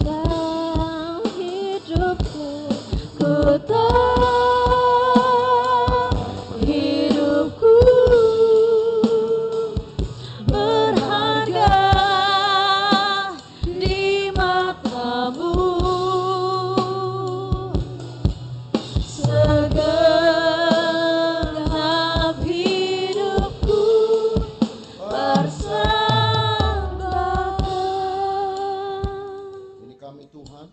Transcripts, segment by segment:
Sepanjang hidupku ku tahu hidupku berharga di matamu. Segenap hidupku persembahkan. Ini kami Tuhan,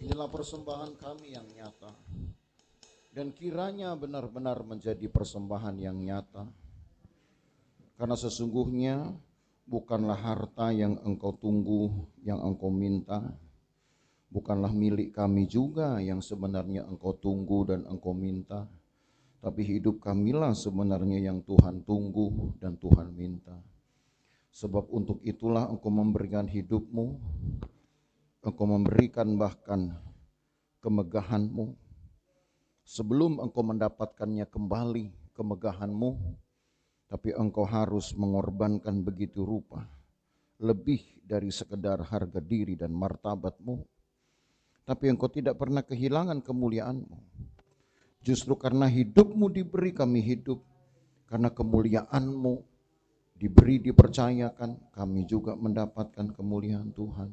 inilah persembahan kami yang nyata. Dan kiranya benar-benar menjadi persembahan yang nyata. Karena sesungguhnya bukanlah harta yang engkau tunggu, yang engkau minta. Bukanlah milik kami juga yang sebenarnya engkau tunggu dan engkau minta. Tapi hidup kamilah sebenarnya yang Tuhan tunggu dan Tuhan minta. Sebab untuk itulah engkau memberikan hidupmu, engkau memberikan bahkan kemegahanmu. Sebelum engkau mendapatkannya kembali kemegahanmu, tapi engkau harus mengorbankan begitu rupa, lebih dari sekedar harga diri dan martabatmu. Tapi engkau tidak pernah kehilangan kemuliaanmu. Justru karena hidupmu diberi kami hidup, karena kemuliaanmu diberi dipercayakan, kami juga mendapatkan kemuliaan Tuhan.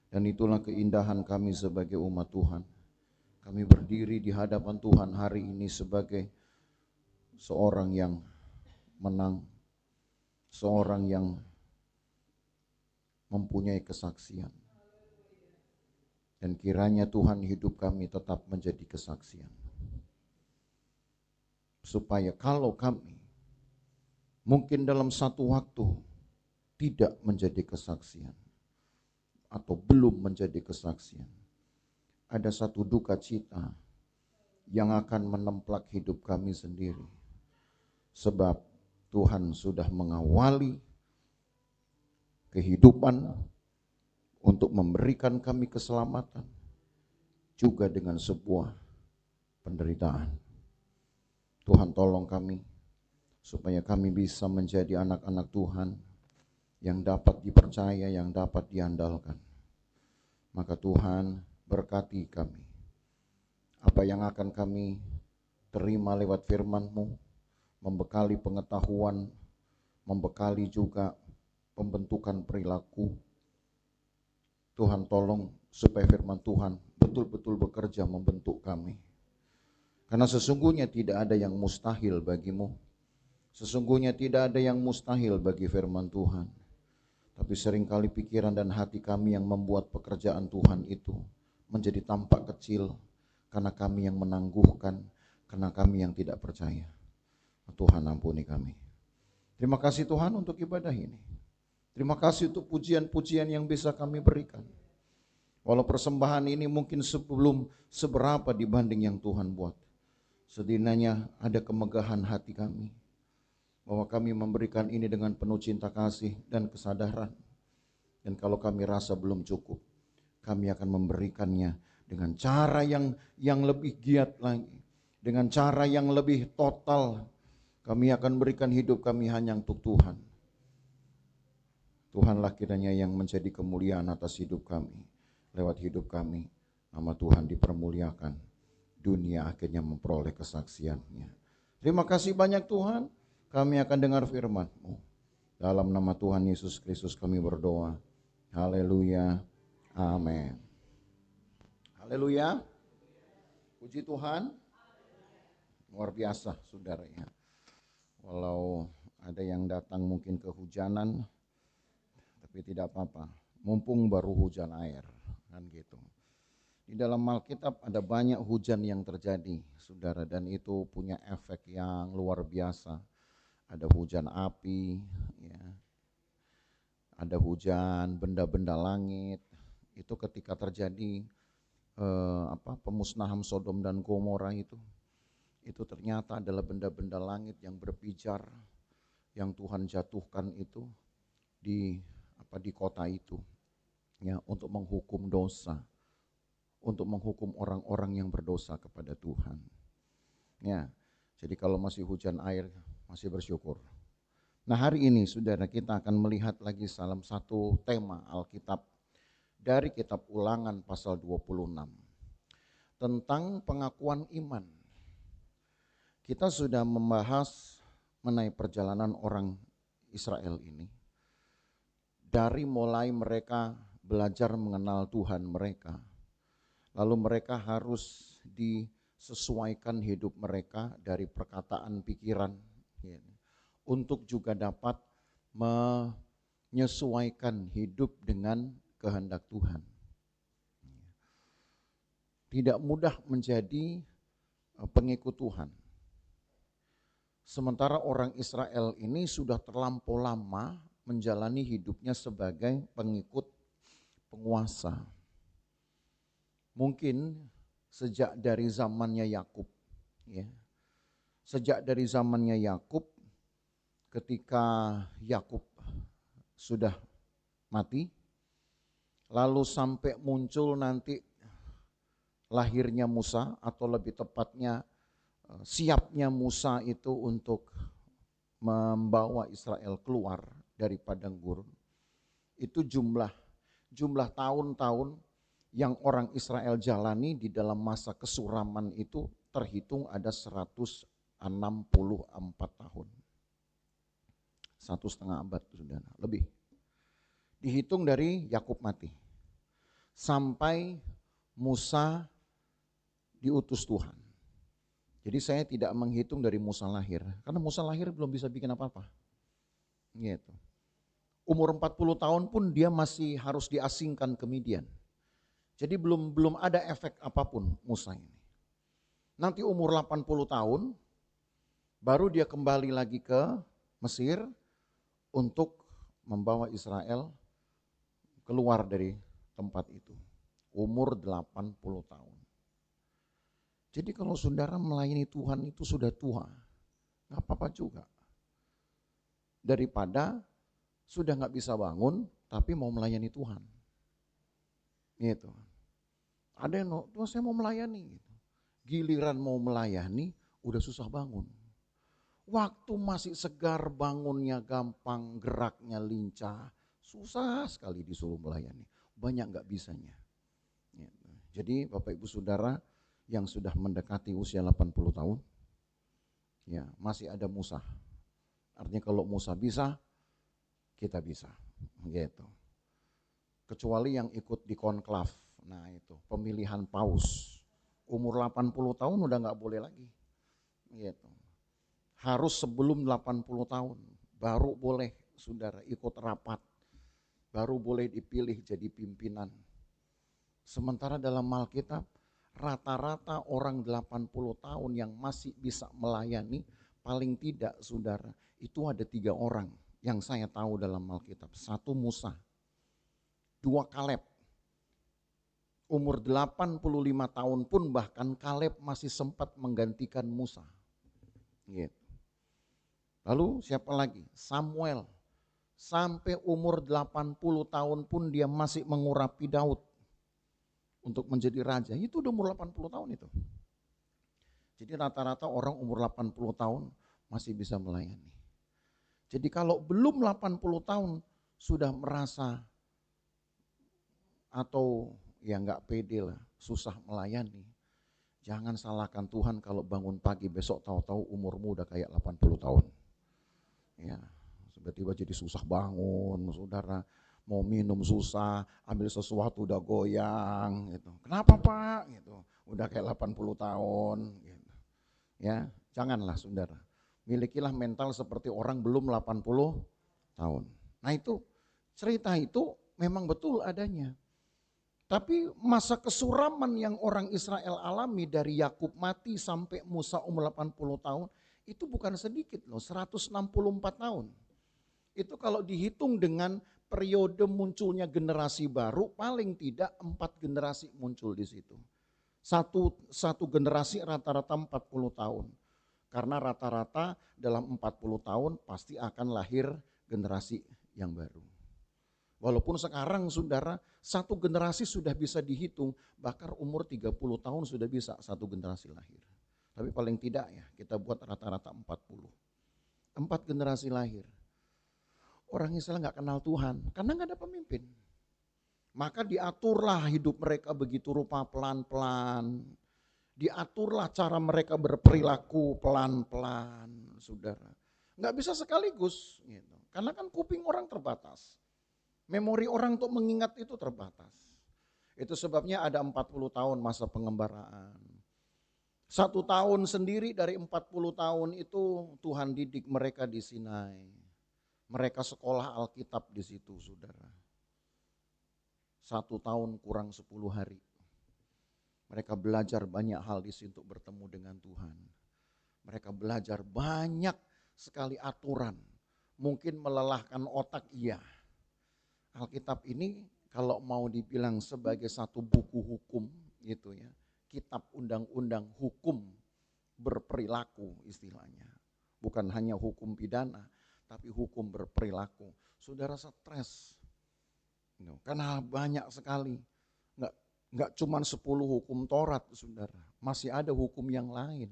Dan itulah keindahan kami sebagai umat Tuhan. Kami berdiri di hadapan Tuhan hari ini sebagai seorang yang menang, seorang yang mempunyai kesaksian. Dan kiranya Tuhan hidup kami tetap menjadi kesaksian. Supaya kalau kami mungkin dalam satu waktu tidak menjadi kesaksian atau belum menjadi kesaksian, ada satu duka cita yang akan menemplak hidup kami sendiri. Sebab Tuhan sudah mengawali kehidupan untuk memberikan kami keselamatan juga dengan sebuah penderitaan. Tuhan tolong kami supaya kami bisa menjadi anak-anak Tuhan yang dapat dipercaya, yang dapat diandalkan. Maka Tuhan berkati kami. Apa yang akan kami terima lewat firman-Mu, membekali pengetahuan, membekali juga pembentukan perilaku. Tuhan tolong supaya firman Tuhan betul-betul bekerja membentuk kami. Karena sesungguhnya tidak ada yang mustahil bagimu. Sesungguhnya tidak ada yang mustahil bagi firman Tuhan. Tapi seringkali pikiran dan hati kami yang membuat pekerjaan Tuhan itu menjadi tampak kecil karena kami yang menangguhkan, karena kami yang tidak percaya. Tuhan ampuni kami. Terima kasih Tuhan untuk ibadah ini. Terima kasih untuk pujian-pujian yang bisa kami berikan. Walau persembahan ini mungkin sebelum seberapa dibanding yang Tuhan buat. Setidaknya ada kemegahan hati kami. Bahwa kami memberikan ini dengan penuh cinta kasih dan kesadaran. Dan kalau kami rasa belum cukup, kami akan memberikannya dengan cara yang lebih giat lagi. Dengan cara yang lebih total. Kami akan berikan hidup kami hanya untuk Tuhan. Tuhanlah kiranya yang menjadi kemuliaan atas hidup kami. Lewat hidup kami, nama Tuhan dipermuliakan. Dunia akhirnya memperoleh kesaksiannya. Terima kasih banyak Tuhan. Kami akan dengar firman-Mu. Dalam nama Tuhan Yesus Kristus kami berdoa. Haleluya. Amin. Haleluya. Puji Tuhan. Luar biasa saudaranya. Walau ada yang datang mungkin kehujanan, tapi tidak apa-apa. Mumpung baru hujan air. Kan gitu. Di dalam Alkitab ada banyak hujan yang terjadi, saudara. Dan itu punya efek yang luar biasa. Ada hujan api, ya. Ada hujan benda-benda langit. Itu ketika terjadi pemusnahan Sodom dan Gomora itu ternyata adalah benda-benda langit yang berpijar yang Tuhan jatuhkan itu di kota itu, ya, untuk menghukum dosa, untuk menghukum orang-orang yang berdosa kepada Tuhan. Ya, jadi kalau masih hujan air, masih bersyukur. Nah hari ini saudara kita akan melihat lagi salah satu tema Alkitab dari kitab Ulangan pasal 26 tentang pengakuan iman. Kita sudah membahas mengenai perjalanan orang Israel ini. Dari mulai mereka belajar mengenal Tuhan mereka, lalu mereka harus disesuaikan hidup mereka dari perkataan pikiran, untuk juga dapat menyesuaikan hidup dengan kehendak Tuhan. Tidak mudah menjadi pengikut Tuhan. Sementara orang Israel ini sudah terlampau lama menjalani hidupnya sebagai pengikut penguasa. Mungkin sejak dari zamannya Yakub, ya. Sejak dari zamannya Yakub, ketika Yakub sudah mati, lalu sampai muncul nanti lahirnya Musa, atau lebih tepatnya siapnya Musa itu untuk membawa Israel keluar dari padang gurun. Itu jumlah tahun-tahun yang orang Israel jalani di dalam masa kesuraman itu terhitung ada 164 tahun. 1,5 abad sudah lebih. Dihitung dari Yakub mati sampai Musa diutus Tuhan. Jadi saya tidak menghitung dari Musa lahir, karena Musa lahir belum bisa bikin apa-apa. Gitu. Umur 40 tahun pun dia masih harus diasingkan ke Midian. Jadi belum ada efek apapun Musa ini. Nanti umur 80 tahun baru dia kembali lagi ke Mesir untuk membawa Israel keluar dari tempat itu. Umur 80 tahun. Jadi kalau saudara melayani Tuhan itu sudah tua, gak apa-apa juga. Daripada sudah gak bisa bangun, tapi mau melayani Tuhan. Gitu. Ada yang, Tuhan saya mau melayani. Gitu. Giliran mau melayani, udah susah bangun. Waktu masih segar, bangunnya gampang, geraknya lincah, susah sekali disuruh melayani. Banyak gak bisanya. Gitu. Jadi Bapak Ibu Saudara, yang sudah mendekati usia 80 tahun, ya masih ada Musa. Artinya kalau Musa bisa, kita bisa, gitu. Kecuali yang ikut di konklav, nah itu pemilihan paus, umur 80 tahun udah nggak boleh lagi, gitu. Harus sebelum 80 tahun baru boleh saudara ikut rapat, baru boleh dipilih jadi pimpinan. Sementara dalam Alkitab, rata-rata orang 80 tahun yang masih bisa melayani, paling tidak saudara, itu ada 3 orang yang saya tahu dalam Alkitab. 1 Musa, 2 Kaleb. Umur 85 tahun pun bahkan Kaleb masih sempat menggantikan Musa. Gitu. Lalu siapa lagi? Samuel. Sampai umur 80 tahun pun dia masih mengurapi Daud untuk menjadi raja. Itu udah umur 80 tahun itu. Jadi rata-rata orang umur 80 tahun masih bisa melayani. Jadi kalau belum 80 tahun sudah merasa atau ya nggak pede lah, susah melayani. Jangan salahkan Tuhan kalau bangun pagi besok tahu-tahu umurmu udah kayak 80 tahun. Ya, tiba-tiba jadi susah bangun, saudara. Mau minum susah, ambil sesuatu udah goyang gitu. Kenapa Pak? Gitu. Udah kayak 80 tahun gitu. Ya, janganlah saudara. Milikilah mental seperti orang belum 80 tahun. Nah itu cerita itu memang betul adanya. Tapi masa kesuraman yang orang Israel alami dari Yakub mati sampai Musa umur 80 tahun itu bukan sedikit loh, 164 tahun. Itu kalau dihitung dengan periode munculnya generasi baru, paling tidak 4 generasi muncul di situ. Satu generasi rata-rata 40 tahun. Karena rata-rata dalam 40 tahun pasti akan lahir generasi yang baru. Walaupun sekarang saudara, satu generasi sudah bisa dihitung, bahkan umur 30 tahun sudah bisa satu generasi lahir. Tapi paling tidak ya, kita buat rata-rata 40. 4 generasi lahir. Orang Israel gak kenal Tuhan, karena gak ada pemimpin. Maka diaturlah hidup mereka begitu rupa pelan-pelan. Diaturlah cara mereka berperilaku pelan-pelan, saudara. Nggak bisa sekaligus, gitu. Karena kan kuping orang terbatas. Memori orang untuk mengingat itu terbatas. Itu sebabnya ada 40 tahun masa pengembaraan. 1 tahun sendiri dari 40 tahun itu Tuhan didik mereka di Sinai. Mereka sekolah Alkitab di situ, saudara. 1 tahun kurang 10 hari. Mereka belajar banyak hal di situ untuk bertemu dengan Tuhan. Mereka belajar banyak sekali aturan. Mungkin melelahkan otak, iya. Alkitab ini kalau mau dibilang sebagai satu buku hukum gitu ya. Kitab undang-undang hukum berperilaku istilahnya. Bukan hanya hukum pidana, tapi hukum berperilaku. Saudara stres. Karena banyak sekali. Enggak cuma 10 hukum Taurat, saudara. Masih ada hukum yang lain.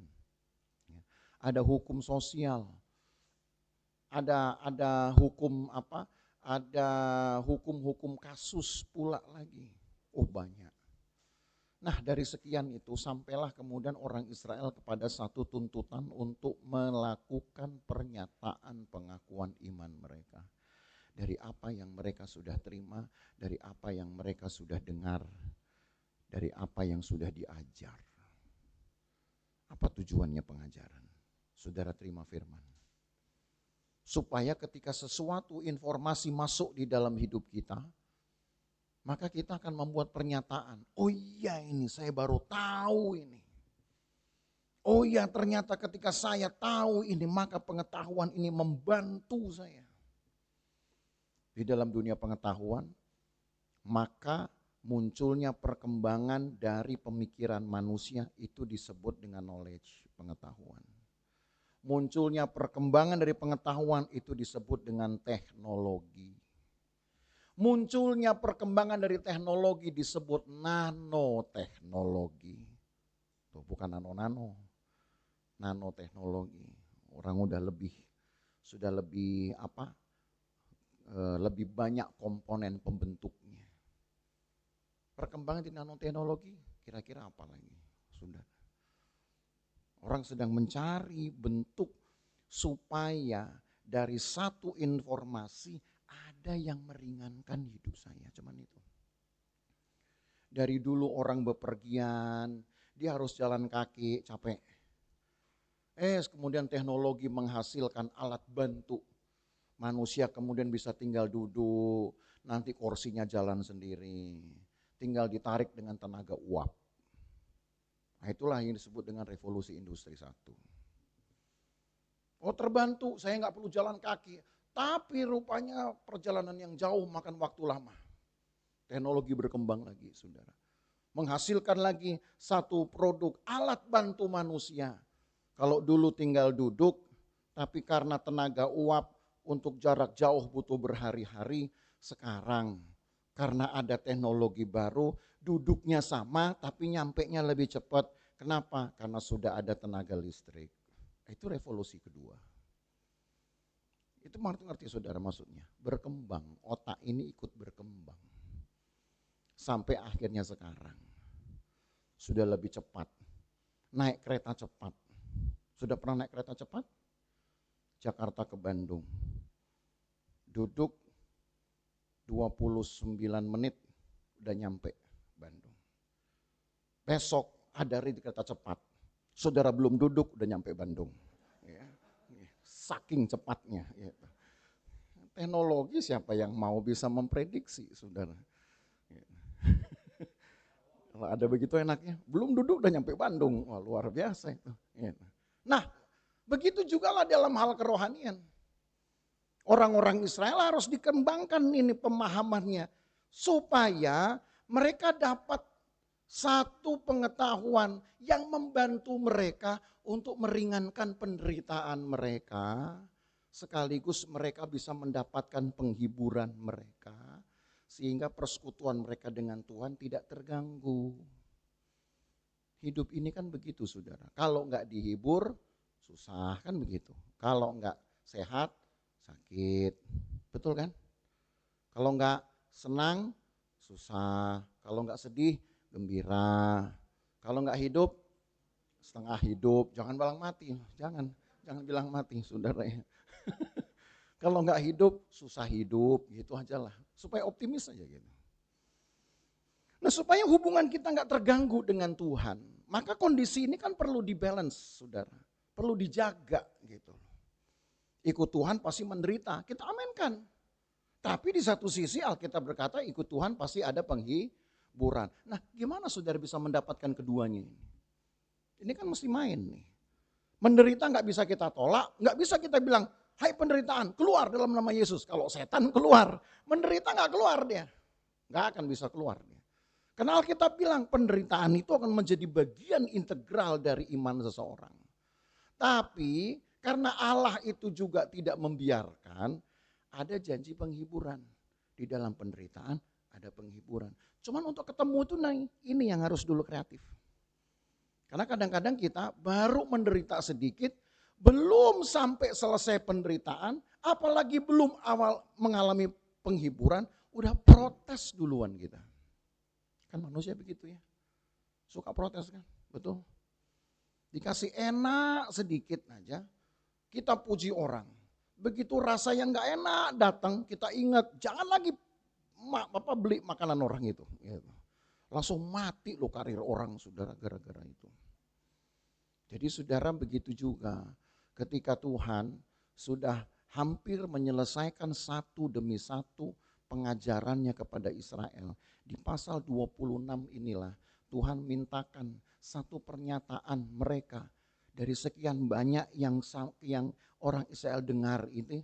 Ada hukum sosial. Ada hukum apa? Ada hukum-hukum kasus pula lagi. Oh banyak. Nah dari sekian itu sampailah kemudian orang Israel kepada satu tuntutan untuk melakukan pernyataan pengakuan iman mereka. Dari apa yang mereka sudah terima, dari apa yang mereka sudah dengar, dari apa yang sudah diajar. Apa tujuannya pengajaran? Saudara terima firman. Supaya ketika sesuatu informasi masuk di dalam hidup kita, maka kita akan membuat pernyataan. Oh iya ini saya baru tahu ini. Oh iya ternyata ketika saya tahu ini maka pengetahuan ini membantu saya. Di dalam dunia pengetahuan maka munculnya perkembangan dari pemikiran manusia itu disebut dengan knowledge, pengetahuan. Munculnya perkembangan dari pengetahuan itu disebut dengan teknologi. Munculnya perkembangan dari teknologi disebut nanoteknologi. Tuh, bukan nano-nano, nanoteknologi. Orang sudah lebih lebih banyak komponen pembentuknya. Perkembangan di nanoteknologi kira-kira apa lagi? Sudah. Orang sedang mencari bentuk supaya dari satu informasi ada yang meringankan hidup saya, cuman itu. Dari dulu orang bepergian, dia harus jalan kaki, capek. Kemudian teknologi menghasilkan alat bantu. Manusia kemudian bisa tinggal duduk, nanti kursinya jalan sendiri. Tinggal ditarik dengan tenaga uap. Nah, itulah yang disebut dengan revolusi industri 1. Oh terbantu, saya nggak perlu jalan kaki. Tapi rupanya perjalanan yang jauh makan waktu lama. Teknologi berkembang lagi, saudara. Menghasilkan lagi satu produk alat bantu manusia. Kalau dulu tinggal duduk, tapi karena tenaga uap untuk jarak jauh butuh berhari-hari, sekarang karena ada teknologi baru, duduknya sama tapi nyampenya lebih cepat. Kenapa? Karena sudah ada tenaga listrik. Itu revolusi kedua. Itu ngerti saudara maksudnya? Berkembang, otak ini ikut berkembang. Sampai akhirnya sekarang. Sudah lebih cepat. Naik kereta cepat. Sudah pernah naik kereta cepat? Jakarta ke Bandung. Duduk 29 menit udah nyampe Bandung. Besok ada di kereta cepat. Saudara belum duduk udah nyampe Bandung. Ya. Saking cepatnya. Ya. Teknologi siapa yang mau bisa memprediksi, saudara. Ya. Kalau ada begitu enaknya, belum duduk udah nyampe Bandung. Wah, luar biasa itu. Ya. Nah, begitu juga lah dalam hal kerohanian. Orang-orang Israel harus dikembangkan ini pemahamannya. Supaya mereka dapat satu pengetahuan yang membantu mereka untuk meringankan penderitaan mereka. Sekaligus mereka bisa mendapatkan penghiburan mereka. Sehingga persekutuan mereka dengan Tuhan tidak terganggu. Hidup ini kan begitu saudara. Kalau enggak dihibur, susah kan begitu. Kalau enggak sehat, sakit, betul kan? Kalau enggak senang, susah. Kalau nggak sedih, gembira. Kalau nggak hidup, setengah hidup. Jangan bilang mati, jangan bilang mati, saudara ya. Kalau nggak hidup, susah hidup, gitu aja lah. Supaya optimis aja gitu. Nah, supaya hubungan kita nggak terganggu dengan Tuhan, maka kondisi ini kan perlu dibalance, saudara. Perlu dijaga gitu. Ikut Tuhan pasti menderita, kita aminkan. Tapi di satu sisi Alkitab berkata ikut Tuhan pasti ada penghiburan. Nah, gimana saudara bisa mendapatkan keduanya ini? Ini kan mesti main nih. Menderita nggak bisa kita tolak, nggak bisa kita bilang, hai penderitaan, keluar dalam nama Yesus. Kalau setan keluar, menderita nggak keluar dia. Nggak akan bisa keluar dia. Karena Alkitab bilang penderitaan itu akan menjadi bagian integral dari iman seseorang. Tapi karena Allah itu juga tidak membiarkan, ada janji penghiburan. Di dalam penderitaan ada penghiburan. Cuman untuk ketemu itu ini yang harus dulu kreatif. Karena kadang-kadang kita baru menderita sedikit, belum sampai selesai penderitaan, apalagi belum awal mengalami penghiburan, udah protes duluan kita. Kan manusia begitu ya, suka protes kan, betul. Dikasih enak sedikit aja, kita puji orang. Begitu rasa yang gak enak datang, kita ingat jangan lagi beli makanan orang itu. Gitu. Langsung mati loh karir orang saudara gara-gara itu. Jadi saudara begitu juga ketika Tuhan sudah hampir menyelesaikan satu demi satu pengajarannya kepada Israel. Di pasal 26 inilah Tuhan mintakan satu pernyataan mereka dari sekian banyak yang orang Israel dengar ini,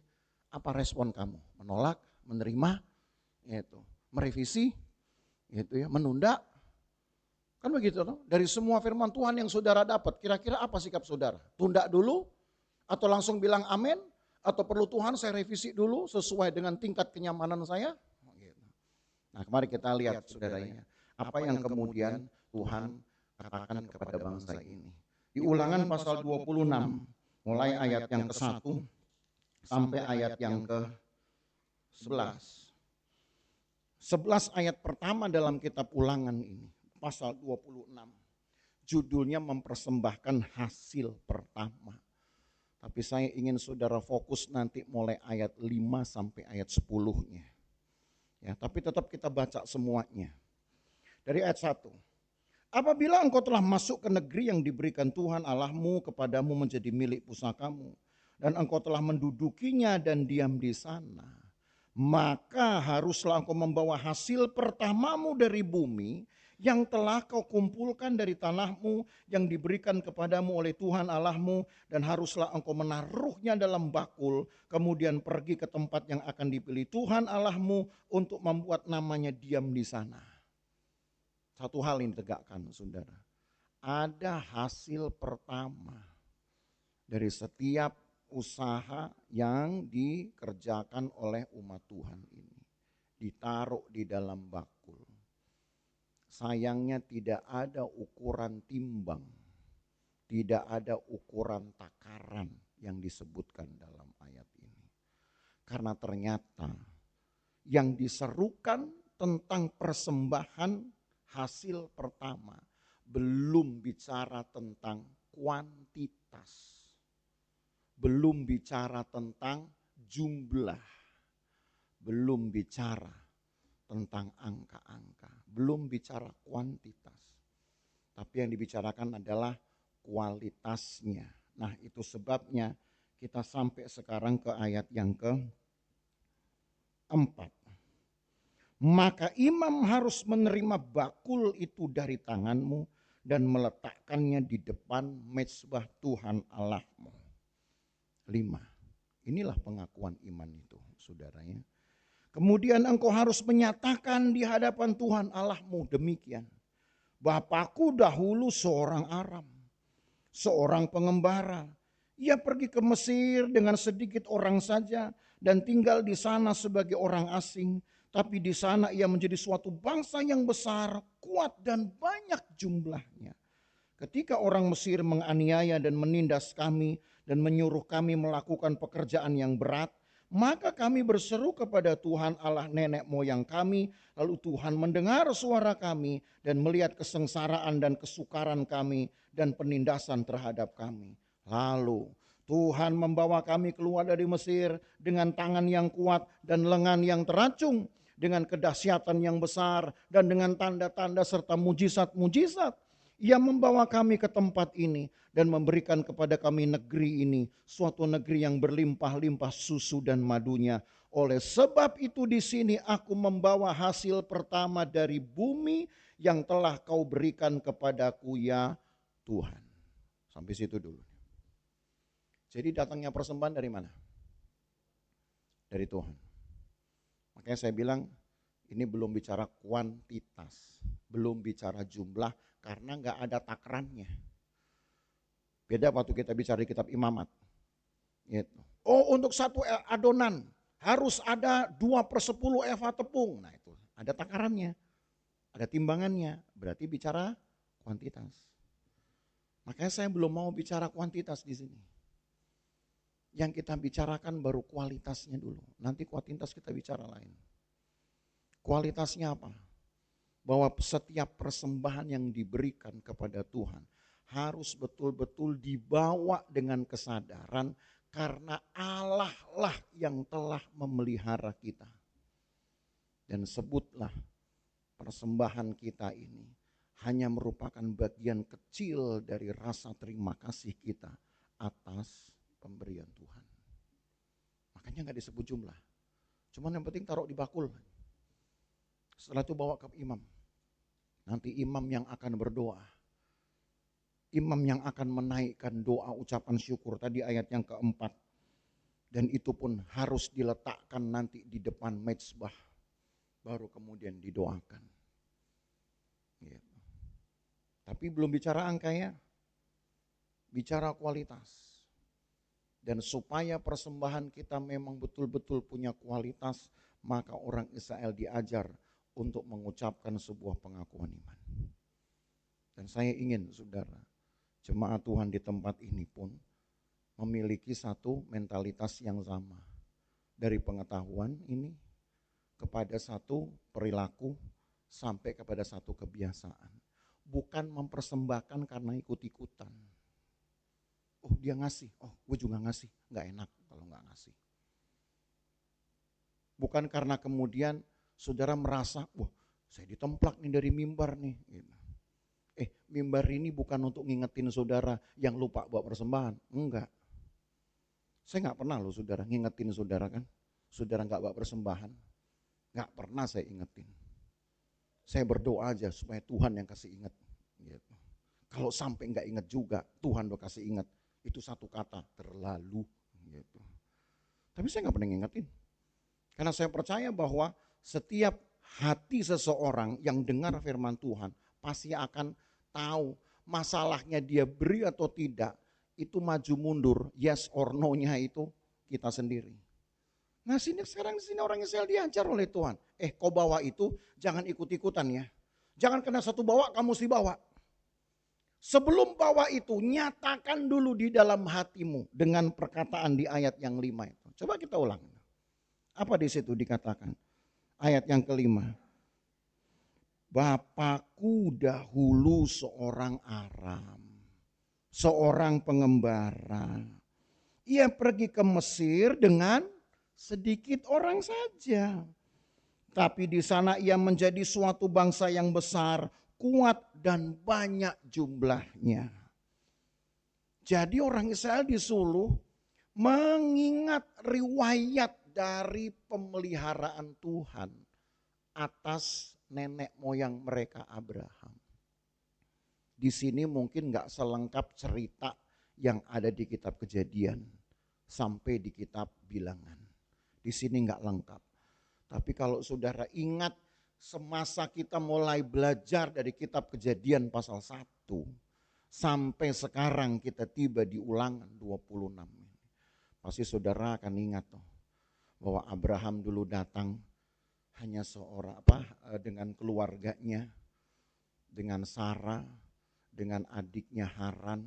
apa respon kamu? Menolak, menerima, itu, merevisi, gitu ya, menunda. Kan begitu toh? Dari semua firman Tuhan yang saudara dapat, kira-kira apa sikap saudara? Tunda dulu atau langsung bilang amin? Atau perlu Tuhan saya revisi dulu sesuai dengan tingkat kenyamanan saya? Nah, kemari kita lihat saudaranya, apa yang kemudian Tuhan katakan kepada bangsa ini. Di Ulangan pasal 26, mulai ayat yang ke-1 sampai ayat yang ke-11. 11 ayat pertama dalam kitab Ulangan ini, pasal 26. Judulnya mempersembahkan hasil pertama. Tapi saya ingin saudara fokus nanti mulai ayat 5 sampai ayat 10-nya. Ya, tapi tetap kita baca semuanya. Dari ayat 1. Apabila engkau telah masuk ke negeri yang diberikan Tuhan Allahmu kepadamu menjadi milik pusakamu, dan engkau telah mendudukinya dan diam di sana, maka haruslah engkau membawa hasil pertamamu dari bumi yang telah kau kumpulkan dari tanahmu yang diberikan kepadamu oleh Tuhan Allahmu, dan haruslah engkau menaruhnya dalam bakul, kemudian pergi ke tempat yang akan dipilih Tuhan Allahmu untuk membuat namanya diam di sana. Satu hal yang ditegakkan saudara, ada hasil pertama dari setiap usaha yang dikerjakan oleh umat Tuhan ini, ditaruh di dalam bakul. Sayangnya tidak ada ukuran timbang, tidak ada ukuran takaran yang disebutkan dalam ayat ini. Karena ternyata yang diserukan tentang persembahan hasil pertama belum bicara tentang kuantitas, belum bicara tentang jumlah, belum bicara tentang angka-angka, belum bicara kuantitas. Tapi yang dibicarakan adalah kualitasnya. Nah, itu sebabnya kita sampai sekarang ke ayat yang ke-4. Maka imam harus menerima bakul itu dari tanganmu dan meletakkannya di depan mezbah Tuhan Allahmu. 5. Inilah pengakuan iman itu, saudaranya. Kemudian engkau harus menyatakan di hadapan Tuhan Allahmu demikian. Bapakku dahulu seorang Aram, seorang pengembara. Ia pergi ke Mesir dengan sedikit orang saja dan tinggal di sana sebagai orang asing. Tapi di sana ia menjadi suatu bangsa yang besar, kuat dan banyak jumlahnya. Ketika orang Mesir menganiaya dan menindas kami dan menyuruh kami melakukan pekerjaan yang berat, Maka kami berseru kepada Tuhan Allah nenek moyang kami, lalu Tuhan mendengar suara kami dan melihat kesengsaraan dan kesukaran kami dan penindasan terhadap kami. Lalu Tuhan membawa kami keluar dari Mesir dengan tangan yang kuat dan lengan yang teracung, dengan kedahsyatan yang besar dan dengan tanda-tanda serta mujizat-mujizat. Ia membawa kami ke tempat ini dan memberikan kepada kami negeri ini, suatu negeri yang berlimpah-limpah susu dan madunya. Oleh sebab itu di sini aku membawa hasil pertama dari bumi yang telah kau berikan kepadaku ya Tuhan. Sampai situ dulu. Jadi datangnya persembahan dari mana? Dari Tuhan. Makanya saya bilang ini belum bicara kuantitas, belum bicara jumlah, karena nggak ada takarannya. Beda waktu kita bicara di kitab Imamat. Gitu. Oh, untuk satu adonan harus ada 2/10 eva tepung. Nah itu ada takarannya, ada timbangannya. Berarti bicara kuantitas. Makanya saya belum mau bicara kuantitas di sini. Yang kita bicarakan baru kualitasnya dulu. Nanti kuantitas kita bicara lain. Kualitasnya apa? Bahwa setiap persembahan yang diberikan kepada Tuhan harus betul-betul dibawa dengan kesadaran karena Allah lah yang telah memelihara kita. Dan sebutlah persembahan kita ini hanya merupakan bagian kecil dari rasa terima kasih kita atas pemberian Tuhan. Makanya gak disebut jumlah. Cuman yang penting taruh di bakul. Setelah itu bawa ke imam. Nanti imam yang akan berdoa. Imam yang akan menaikkan doa ucapan syukur. Tadi ayat yang keempat. Dan itu pun harus diletakkan nanti di depan mezbah. Baru kemudian didoakan. Gitu. Tapi belum bicara angka ya. Bicara kualitas. Dan supaya persembahan kita memang betul-betul punya kualitas. Maka orang Israel diajar untuk mengucapkan sebuah pengakuan iman. Dan saya ingin saudara, jemaat Tuhan di tempat ini pun memiliki satu mentalitas yang sama. Dari pengetahuan ini kepada satu perilaku sampai kepada satu kebiasaan. Bukan mempersembahkan karena ikut-ikutan. Oh dia ngasih, oh gue juga ngasih, gak enak kalau gak ngasih. Bukan karena kemudian saudara merasa, wah saya ditemplak nih dari mimbar nih. Mimbar ini bukan untuk ngingetin saudara yang lupa bawa persembahan. Enggak. Saya gak pernah loh saudara ngingetin saudara kan. Saudara gak bawa persembahan. Gak pernah saya ingetin. Saya berdoa aja supaya Tuhan yang kasih ingat. Gitu. Kalau sampai gak inget juga, Tuhan udah kasih ingat. Itu satu kata, terlalu. Gitu. Tapi saya gak pernah ngingetin. Karena saya percaya bahwa setiap hati seseorang yang dengar firman Tuhan pasti akan tahu masalahnya dia beri atau tidak, itu maju mundur, yes or no-nya itu kita sendiri. Nah sekarang orang Israel diajar oleh Tuhan. Kau bawa itu jangan ikut-ikutan ya. Jangan kena satu bawa kamu mesti bawa. Sebelum bawa itu nyatakan dulu di dalam hatimu dengan perkataan di ayat yang 5 itu. Coba kita ulang. Apa di situ dikatakan? Ayat yang kelima. Bapakku dahulu seorang Aram, seorang pengembara. Ia pergi ke Mesir dengan sedikit orang saja. Tapi di sana ia menjadi suatu bangsa yang besar, kuat dan banyak jumlahnya. Jadi orang Israel disuruh mengingat riwayat dari pemeliharaan Tuhan atas nenek moyang mereka Abraham. Di sini mungkin gak selengkap cerita yang ada di kitab Kejadian sampai di kitab Bilangan. Di sini gak lengkap. Tapi kalau saudara ingat semasa kita mulai belajar dari kitab Kejadian pasal 1 sampai sekarang kita tiba di Ulangan 26. Pasti saudara akan ingat bahwa Abraham dulu datang hanya seorang dengan keluarganya, dengan Sarah, dengan adiknya Haran,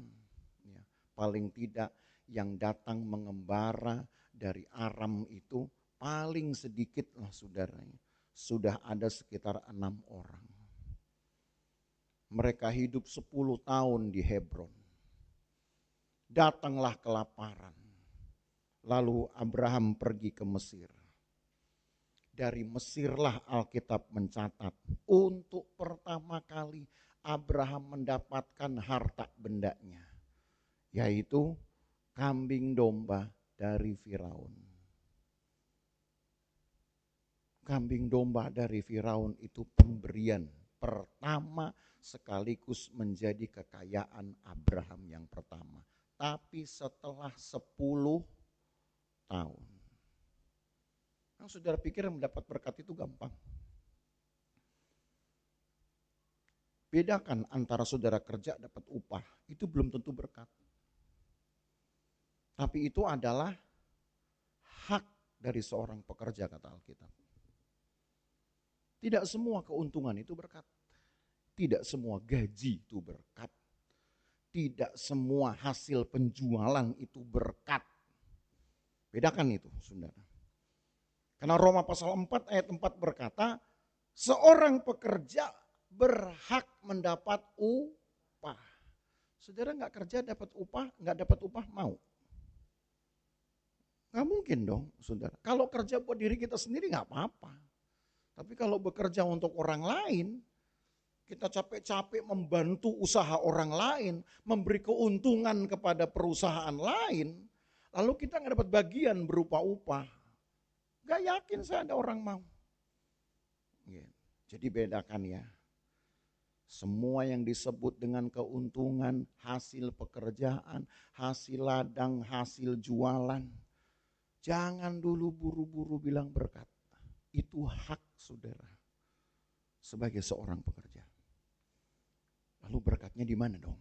ya, paling tidak yang datang mengembara dari Aram itu paling sedikit lah saudaranya. Sudah ada sekitar 6 orang. Mereka hidup 10 tahun di Hebron. Datanglah kelaparan. Lalu Abraham pergi ke Mesir. Dari Mesirlah Alkitab mencatat, untuk pertama kali Abraham mendapatkan harta bendanya, yaitu kambing domba dari Firaun. Kambing domba dari Firaun itu pemberian pertama sekaligus menjadi kekayaan Abraham yang pertama. Tapi setelah 10 tahun. Nah, saudara pikir mendapat berkat itu gampang? Bedakan antara saudara kerja dapat upah, itu belum tentu berkat. Tapi itu adalah hak dari seorang pekerja, kata Alkitab. Tidak semua keuntungan itu berkat. Tidak semua gaji itu berkat. Tidak semua hasil penjualan itu berkat. Bedakan itu, saudara. Karena Roma pasal 4 ayat 4 berkata, seorang pekerja berhak mendapat upah. Saudara nggak kerja dapat upah, nggak dapat upah mau? Nggak mungkin dong, saudara. Kalau kerja buat diri kita sendiri nggak apa-apa. Tapi kalau bekerja untuk orang lain, kita capek-capek membantu usaha orang lain, memberi keuntungan kepada perusahaan lain, lalu kita nggak dapat bagian berupa upah. Gak yakin saya ada orang mau. Jadi bedakan ya. Semua yang disebut dengan keuntungan, hasil pekerjaan, hasil ladang, hasil jualan. Jangan dulu buru-buru bilang berkat. Itu hak saudara sebagai seorang pekerja. Lalu berkatnya di mana dong?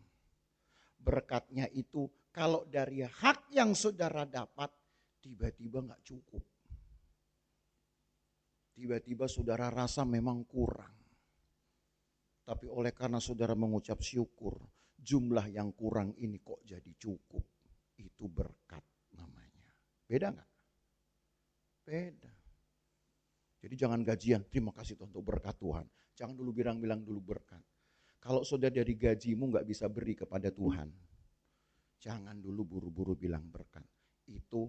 Berkatnya itu kalau dari hak yang saudara dapat tiba-tiba gak cukup. Tiba-tiba saudara rasa memang kurang. Tapi oleh karena saudara mengucap syukur, jumlah yang kurang ini kok jadi cukup. Itu berkat namanya. Beda gak? Beda. Jadi jangan gajian, terima kasih Tuhan untuk berkat Tuhan. Jangan dulu bilang-bilang dulu berkat. Kalau saudara dari gajimu gak bisa beri kepada Tuhan, jangan dulu buru-buru bilang berkat. Itu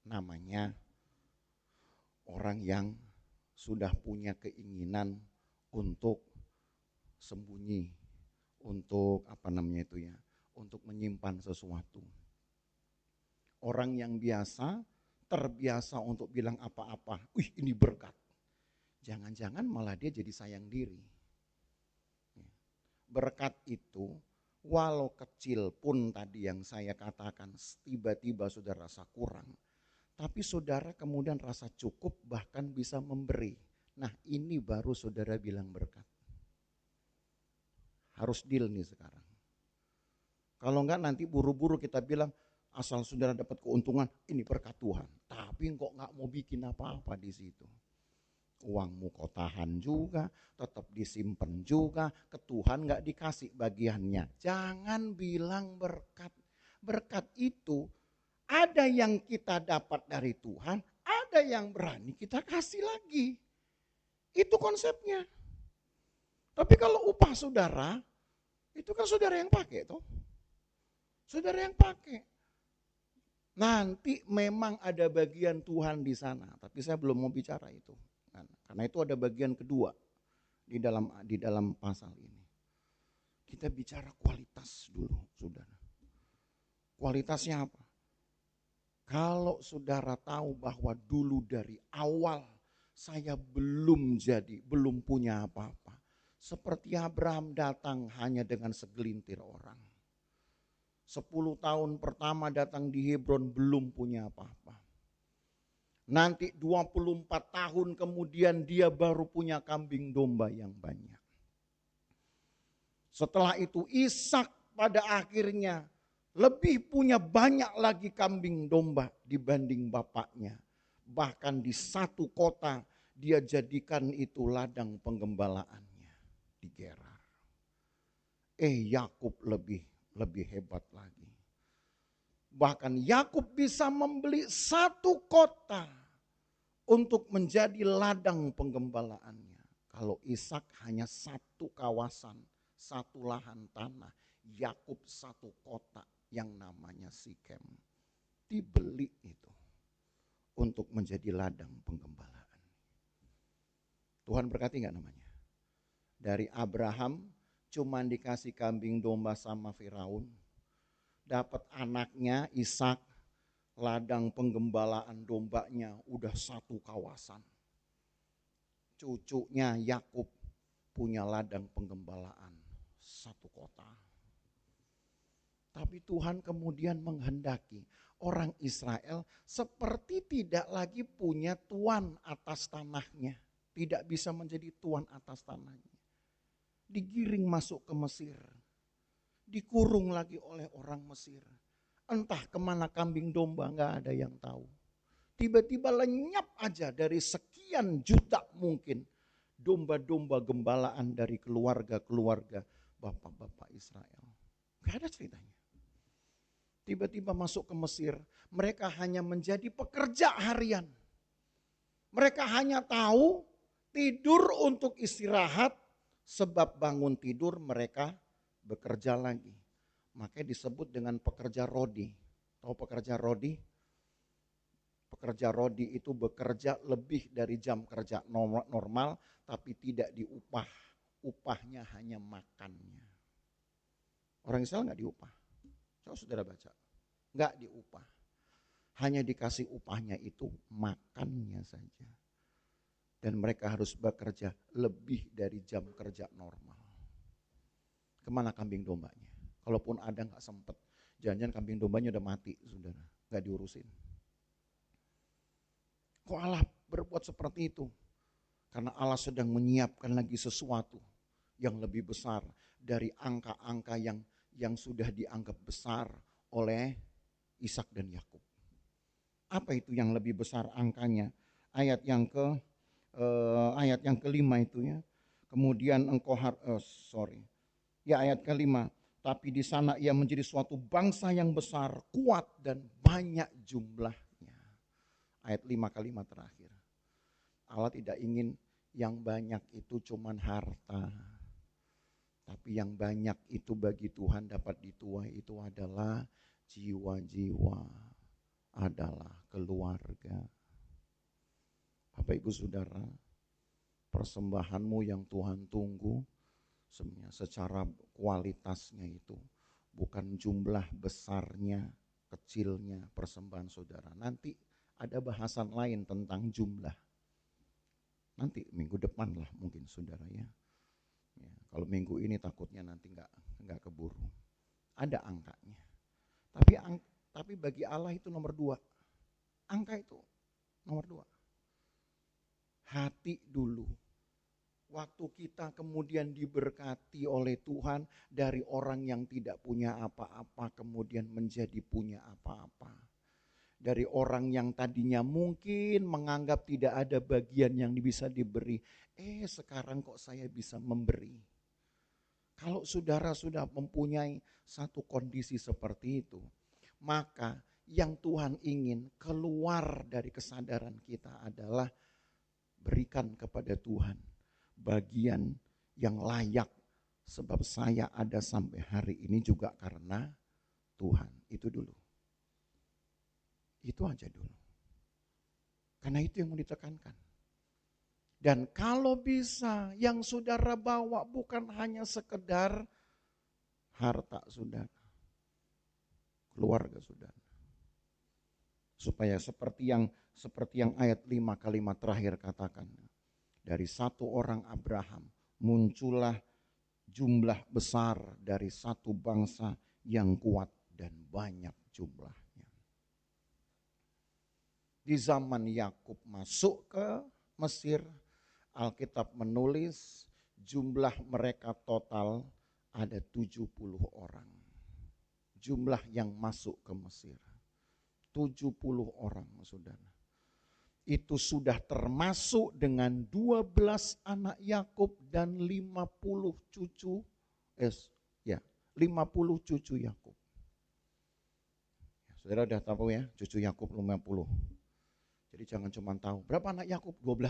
namanya orang yang sudah punya keinginan untuk sembunyi, untuk untuk menyimpan sesuatu. Orang yang terbiasa untuk bilang apa-apa, wih ini berkat. Jangan-jangan malah dia jadi sayang diri. Berkat itu walau kecil pun tadi yang saya katakan, tiba-tiba saudara rasa kurang. Tapi saudara kemudian rasa cukup bahkan bisa memberi. Nah ini baru saudara bilang berkat. Harus deal nih sekarang. Kalau enggak nanti buru-buru kita bilang asal saudara dapat keuntungan ini berkat Tuhan. Tapi kok enggak mau bikin apa-apa di situ. Uangmu kau tahan juga, tetap disimpan juga, ke Tuhan enggak dikasih bagiannya. Jangan bilang berkat. Berkat itu ada yang kita dapat dari Tuhan, ada yang berani kita kasih lagi. Itu konsepnya. Tapi kalau upah saudara, itu kan saudara yang pakai toh. Saudara yang pakai. Nanti memang ada bagian Tuhan di sana, tapi saya belum mau bicara itu. Karena itu ada bagian kedua di dalam pasal ini. Kita bicara kualitas dulu, saudara. Kualitasnya apa? Kalau saudara tahu bahwa dulu dari awal saya belum punya apa-apa. Seperti Abraham datang hanya dengan segelintir orang. 10 tahun pertama datang di Hebron belum punya apa-apa. Nanti 24 tahun kemudian dia baru punya kambing domba yang banyak. Setelah itu Ishak pada akhirnya lebih punya banyak lagi kambing domba dibanding bapaknya. Bahkan di satu kota dia jadikan itu ladang penggembalaannya di Gerar. Yakub lebih hebat lagi. Bahkan Yakub bisa membeli satu kota untuk menjadi ladang penggembalaannya. Kalau Ishak hanya satu kawasan, satu lahan tanah. Yakub satu kota yang namanya Sikem. Dibeli itu untuk menjadi ladang penggembalaan. Tuhan berkati gak namanya? Dari Abraham cuman dikasih kambing domba sama Firaun. Dapat anaknya Ishak, ladang penggembalaan dombanya udah satu kawasan. Cucunya Yakub punya ladang penggembalaan satu kota. Tapi Tuhan kemudian menghendaki orang Israel seperti tidak lagi punya tuan atas tanahnya. Tidak bisa menjadi tuan atas tanahnya. Digiring masuk ke Mesir. Dikurung lagi oleh orang Mesir. Entah kemana kambing domba, gak ada yang tahu. Tiba-tiba lenyap aja dari sekian juta mungkin domba-domba gembalaan dari keluarga-keluarga bapak-bapak Israel. Gak ada ceritanya. Tiba-tiba masuk ke Mesir, mereka hanya menjadi pekerja harian. Mereka hanya tahu tidur untuk istirahat, sebab bangun tidur mereka bekerja lagi. Makanya disebut dengan pekerja rodi. Tahu pekerja rodi? Pekerja rodi itu bekerja lebih dari jam kerja normal, tapi tidak diupah. Upahnya hanya makannya. Orang Israel nggak diupah. Coba saudara baca. Nggak diupah. Hanya dikasih upahnya itu makannya saja. Dan mereka harus bekerja lebih dari jam kerja normal. Kemana kambing dombanya? Kalaupun ada nggak sempet. Jangan-jangan kambing dombanya udah mati, saudara. Nggak diurusin. Kok Allah berbuat seperti itu? Karena Allah sedang menyiapkan lagi sesuatu yang lebih besar dari angka-angka yang sudah dianggap besar oleh Ishak dan Yakub. Apa itu yang lebih besar angkanya? Ayat yang kelima itu ya. Kemudian ayat kelima. Tapi di sana ia menjadi suatu bangsa yang besar, kuat dan banyak jumlahnya. Ayat 5 kalimat terakhir. Allah tidak ingin yang banyak itu cuman harta. Tapi yang banyak itu bagi Tuhan dapat dituai itu adalah jiwa-jiwa, adalah keluarga. Bapak Ibu Saudara, persembahanmu yang Tuhan tunggu sebenarnya secara kualitasnya itu bukan jumlah besarnya, kecilnya persembahan saudara. Nanti ada bahasan lain tentang jumlah. Nanti minggu depan lah mungkin saudara ya. Kalau minggu ini takutnya nanti nggak keburu. Ada angkanya. Tapi bagi Allah itu nomor 2. Angka itu nomor 2. Hati dulu. Waktu kita kemudian diberkati oleh Tuhan dari orang yang tidak punya apa-apa kemudian menjadi punya apa-apa. Dari orang yang tadinya mungkin menganggap tidak ada bagian yang bisa diberi. Sekarang kok saya bisa memberi. Kalau saudara sudah mempunyai satu kondisi seperti itu, maka yang Tuhan ingin keluar dari kesadaran kita adalah berikan kepada Tuhan bagian yang layak. Sebab saya ada sampai hari ini juga karena Tuhan. Itu dulu. Itu aja dulu. Karena itu yang mau ditekankan. Dan kalau bisa yang saudara bawa bukan hanya sekedar harta saudara, keluarga saudara. Supaya seperti yang ayat 5 kalimat terakhir katakan. Dari satu orang Abraham muncullah jumlah besar dari satu bangsa yang kuat dan banyak jumlahnya. Di zaman Yakub masuk ke Mesir, Alkitab menulis jumlah mereka total ada 70 orang. Jumlah yang masuk ke Mesir. 70 orang, saudara. Itu sudah termasuk dengan 12 anak Yakub dan 50 cucu 50 cucu Yakub. Saudara udah tahu ya, cucu Yakub 50. Jadi jangan cuma tahu, berapa anak Yakub? 12.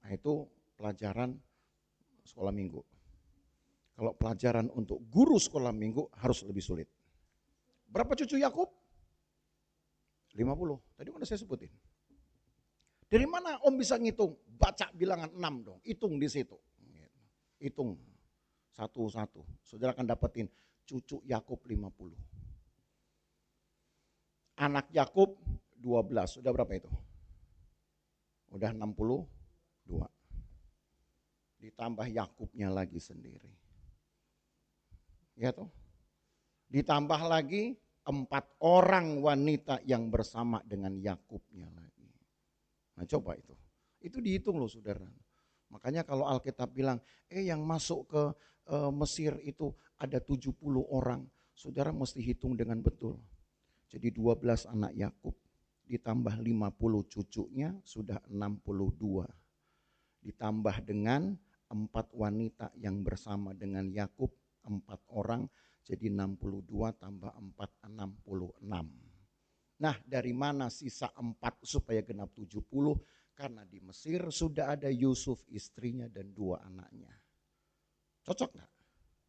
Nah itu pelajaran sekolah minggu. Kalau pelajaran untuk guru sekolah minggu harus lebih sulit. Berapa cucu Yakub? 50. Tadi udah saya sebutin. Dari mana Om bisa ngitung? Baca bilangan 6 dong, hitung di situ. Hitung satu-satu. Saudara akan dapetin cucu Yakub 50. Anak Yakub 12. Sudah berapa itu? Udah 62. Ditambah Yakubnya lagi sendiri. Ya toh? Ditambah lagi 4 orang wanita yang bersama dengan Yakubnya lagi. Nah coba itu. Itu dihitung loh saudara. Makanya kalau Alkitab bilang, yang masuk ke Mesir itu ada 70 orang. Saudara mesti hitung dengan betul. Jadi 12 anak Yakub ditambah 50 cucunya sudah 62. Ditambah dengan 4 wanita yang bersama dengan Yakub 4 orang jadi 62 tambah 4 66. Nah dari mana sisa 4 supaya genap 70? Karena di Mesir sudah ada Yusuf istrinya dan 2 anaknya. Cocok gak?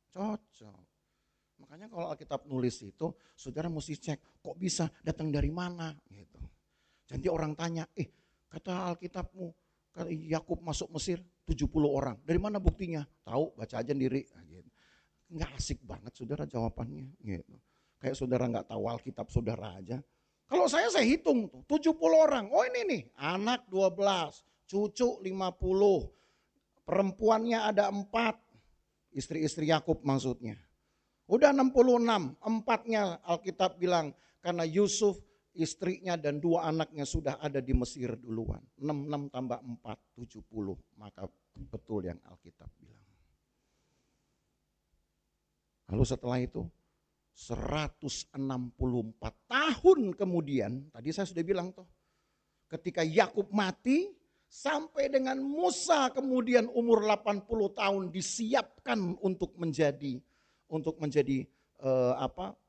Cocok. Makanya kalau Alkitab nulis itu, saudara mesti cek kok bisa datang dari mana gitu. Jadi orang tanya, kata Alkitabmu Yakub masuk Mesir 70 orang. Dari mana buktinya? Tahu, baca aja sendiri. Gitu. Nggak asik banget saudara jawabannya. Gitu. Kayak saudara nggak tahu Alkitab saudara aja. Kalau saya hitung tuh 70 orang. Oh ini nih anak 12, cucu 50, perempuannya ada 4, istri-istri Yakub maksudnya. Udah 66, 4-nya Alkitab bilang karena Yusuf istrinya dan 2 anaknya sudah ada di Mesir duluan. 66 tambah 4, 70. Maka betul yang Alkitab bilang. Lalu setelah itu 164 tahun kemudian, tadi saya sudah bilang tuh, ketika Yakub mati sampai dengan Musa kemudian umur 80 tahun disiapkan untuk menjadi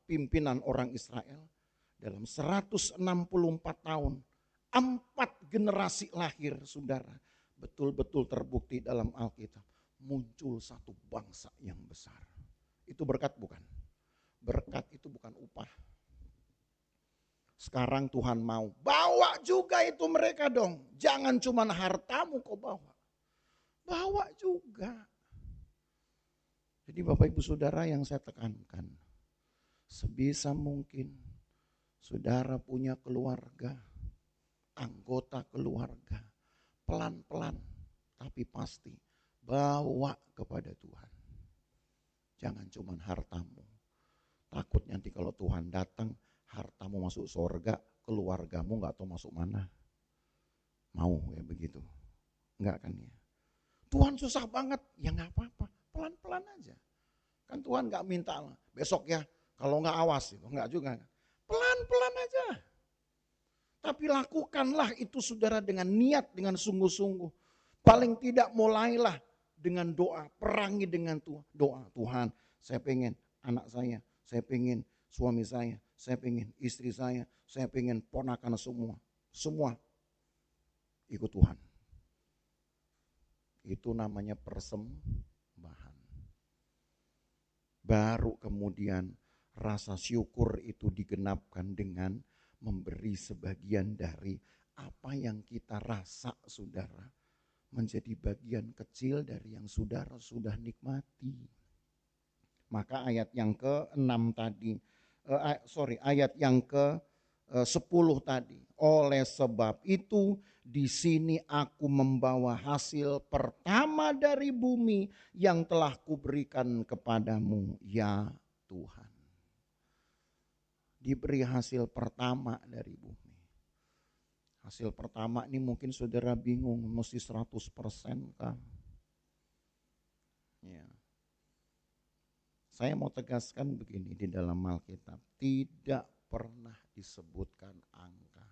pimpinan orang Israel. Dalam 164 tahun, 4 generasi lahir saudara. Betul-betul terbukti dalam Alkitab. Muncul satu bangsa yang besar. Itu berkat bukan? Berkat itu bukan upah. Sekarang Tuhan mau, bawa juga itu mereka dong. Jangan cuma hartamu kau bawa. Bawa juga. Jadi Bapak Ibu Saudara yang saya tekankan. Sebisa mungkin saudara punya keluarga, anggota keluarga. Pelan-pelan tapi pasti bawa kepada Tuhan. Jangan cuma hartamu. Takut nanti kalau Tuhan datang, hartamu masuk surga, keluargamu gak tahu masuk mana. Mau ya begitu? Enggak kan ya? Tuhan susah banget, ya gak apa-apa, pelan-pelan aja. Kan Tuhan gak minta besok ya, kalau gak awas itu, enggak juga. Pelan-pelan aja. Tapi lakukanlah itu saudara dengan niat, dengan sungguh-sungguh. Paling tidak mulailah dengan doa, perangi dengan doa. Tuhan, saya pengen anak saya pengen suami saya pengen istri saya pengen ponakan semua ikut Tuhan. Itu namanya persembahan. Baru kemudian rasa syukur itu digenapkan dengan memberi sebagian dari apa yang kita rasa saudara. Menjadi bagian kecil dari yang saudara sudah nikmati. Maka ayat yang ke-6 tadi, ayat yang ke-10 tadi. Oleh sebab itu di sini aku membawa hasil pertama dari bumi yang telah kuberikan kepadamu ya Tuhan. Diberi hasil pertama dari bumi. Hasil pertama ini mungkin saudara bingung, mesti 100% kah? Ya. Saya mau tegaskan begini di dalam Alkitab, tidak pernah disebutkan angka.